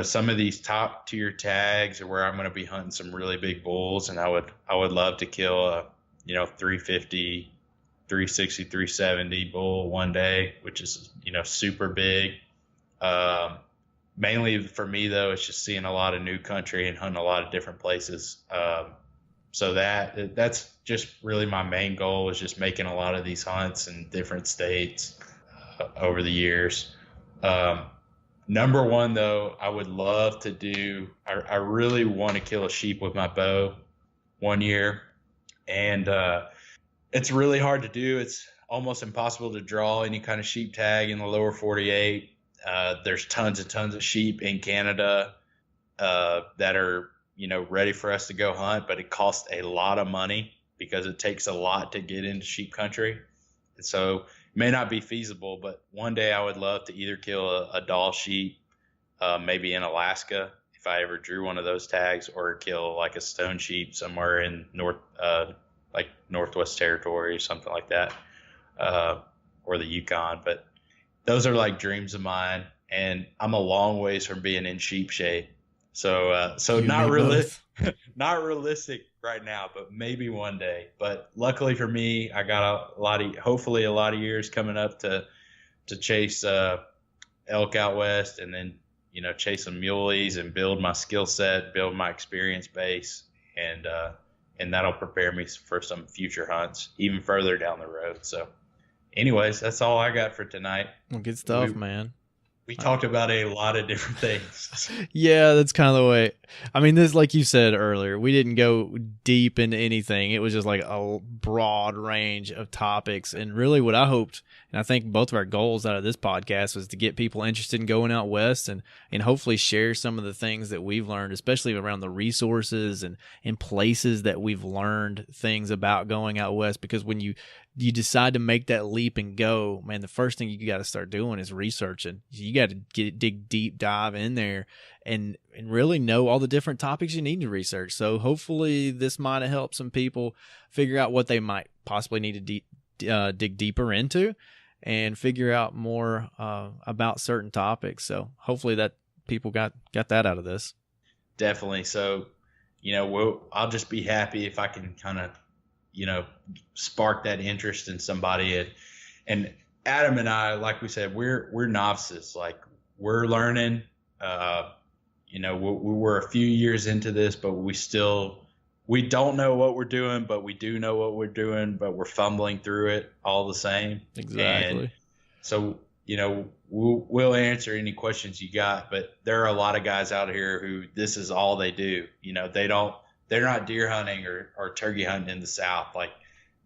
some of these top tier tags are where I'm going to be hunting some really big bulls, and I would love to kill a 350, 360, 370 bull one day, which is super big. Mainly for me though, it's just seeing a lot of new country and hunting a lot of different places. So that's just really my main goal, is just making a lot of these hunts in different states over the years. Number one though, I would love to do, I really want to kill a sheep with my bow one year. And it's really hard to do. It's almost impossible to draw any kind of sheep tag in the lower 48. There's tons and tons of sheep in Canada that are, ready for us to go hunt, but it costs a lot of money because it takes a lot to get into sheep country. And so it may not be feasible, but one day I would love to either kill a Dall sheep, maybe in Alaska, if I ever drew one of those tags, or kill like a stone sheep somewhere in Northwest Territory or something like that, or the Yukon. But those are like dreams of mine, and I'm a long ways from being in sheep shape. So not realistic right now, but maybe one day. But luckily for me, I got hopefully a lot of years coming up to chase elk out west, and then chase some muleys and build my skill set, build my experience base, and that'll prepare me for some future hunts even further down the road. So anyways, that's all I got for tonight. Well, good stuff, man. We talked about a lot of different things. Yeah, that's kind of the way. I mean, this, like you said earlier, we didn't go deep into anything. It was just like a broad range of topics. And really what I hoped, and I think both of our goals out of this podcast, was to get people interested in going out west and hopefully share some of the things that we've learned, especially around the resources and places that we've learned things about going out west. Because when you decide to make that leap and go, man, the first thing you got to start doing is researching. You got to dig deep dive in there and really know all the different topics you need to research. So hopefully this might have helped some people figure out what they might possibly need to dig deeper into and figure out more about certain topics. So hopefully that people got that out of this. Definitely. So, I'll just be happy if I can kind of, spark that interest in somebody. And Adam and I, like we said, we're novices. Like, we're learning. We're a few years into this, but we don't know what we're doing, but we do know what we're doing, but we're fumbling through it all the same. Exactly. And so, we'll answer any questions you got, but there are a lot of guys out here who this is all they do. They're not deer hunting or turkey hunting in the South. Like,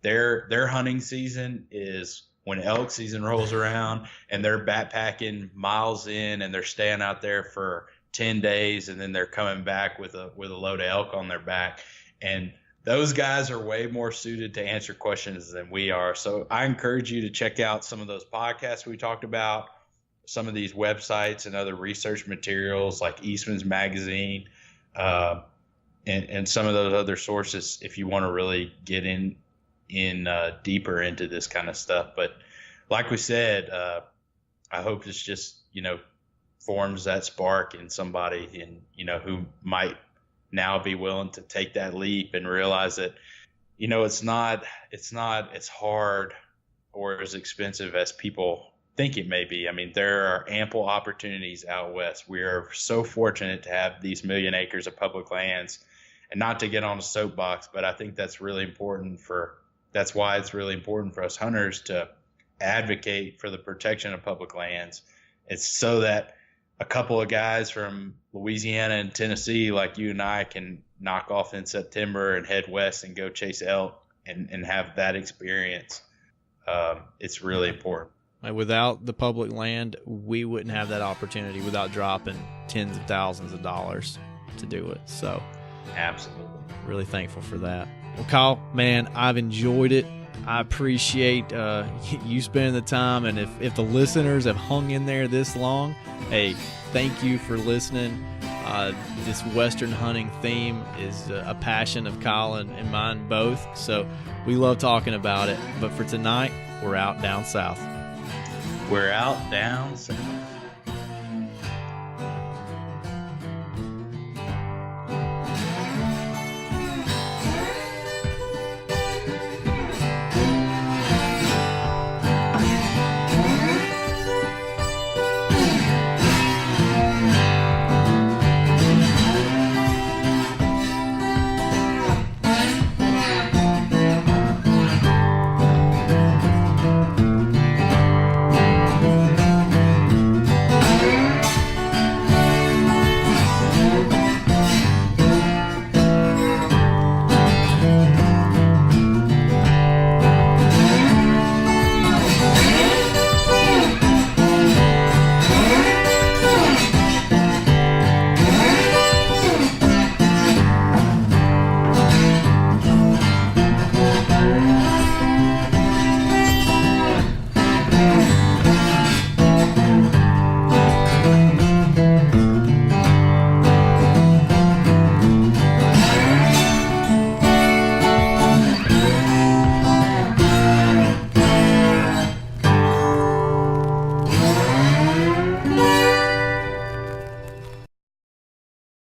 their hunting season is when elk season rolls around, and they're backpacking miles in, and they're staying out there for 10 days, and then they're coming back with a load of elk on their back. And those guys are way more suited to answer questions than we are. So I encourage you to check out some of those podcasts we talked about, some of these websites and other research materials like Eastman's Magazine, and some of those other sources if you want to really get in deeper into this kind of stuff. But like we said, I hope this just, forms that spark in somebody, and, who might now be willing to take that leap and realize that, it's not as hard or as expensive as people think it may be. I mean, there are ample opportunities out west. We are so fortunate to have these 1 million acres of public lands. And not to get on a soapbox, but I think that's really important that's why it's really important for us hunters to advocate for the protection of public lands. It's so that a couple of guys from Louisiana and Tennessee, like you and I, can knock off in September and head west and go chase elk and have that experience. It's really important. Without the public land, we wouldn't have that opportunity without dropping tens of thousands of dollars to do it. So absolutely. Really thankful for that. Well, Kyle, man, I've enjoyed it. I appreciate you spending the time. And if the listeners have hung in there this long, hey, thank you for listening. This Western hunting theme is a passion of Kyle and mine both, so we love talking about it. But for tonight, we're out down south. We're out down south.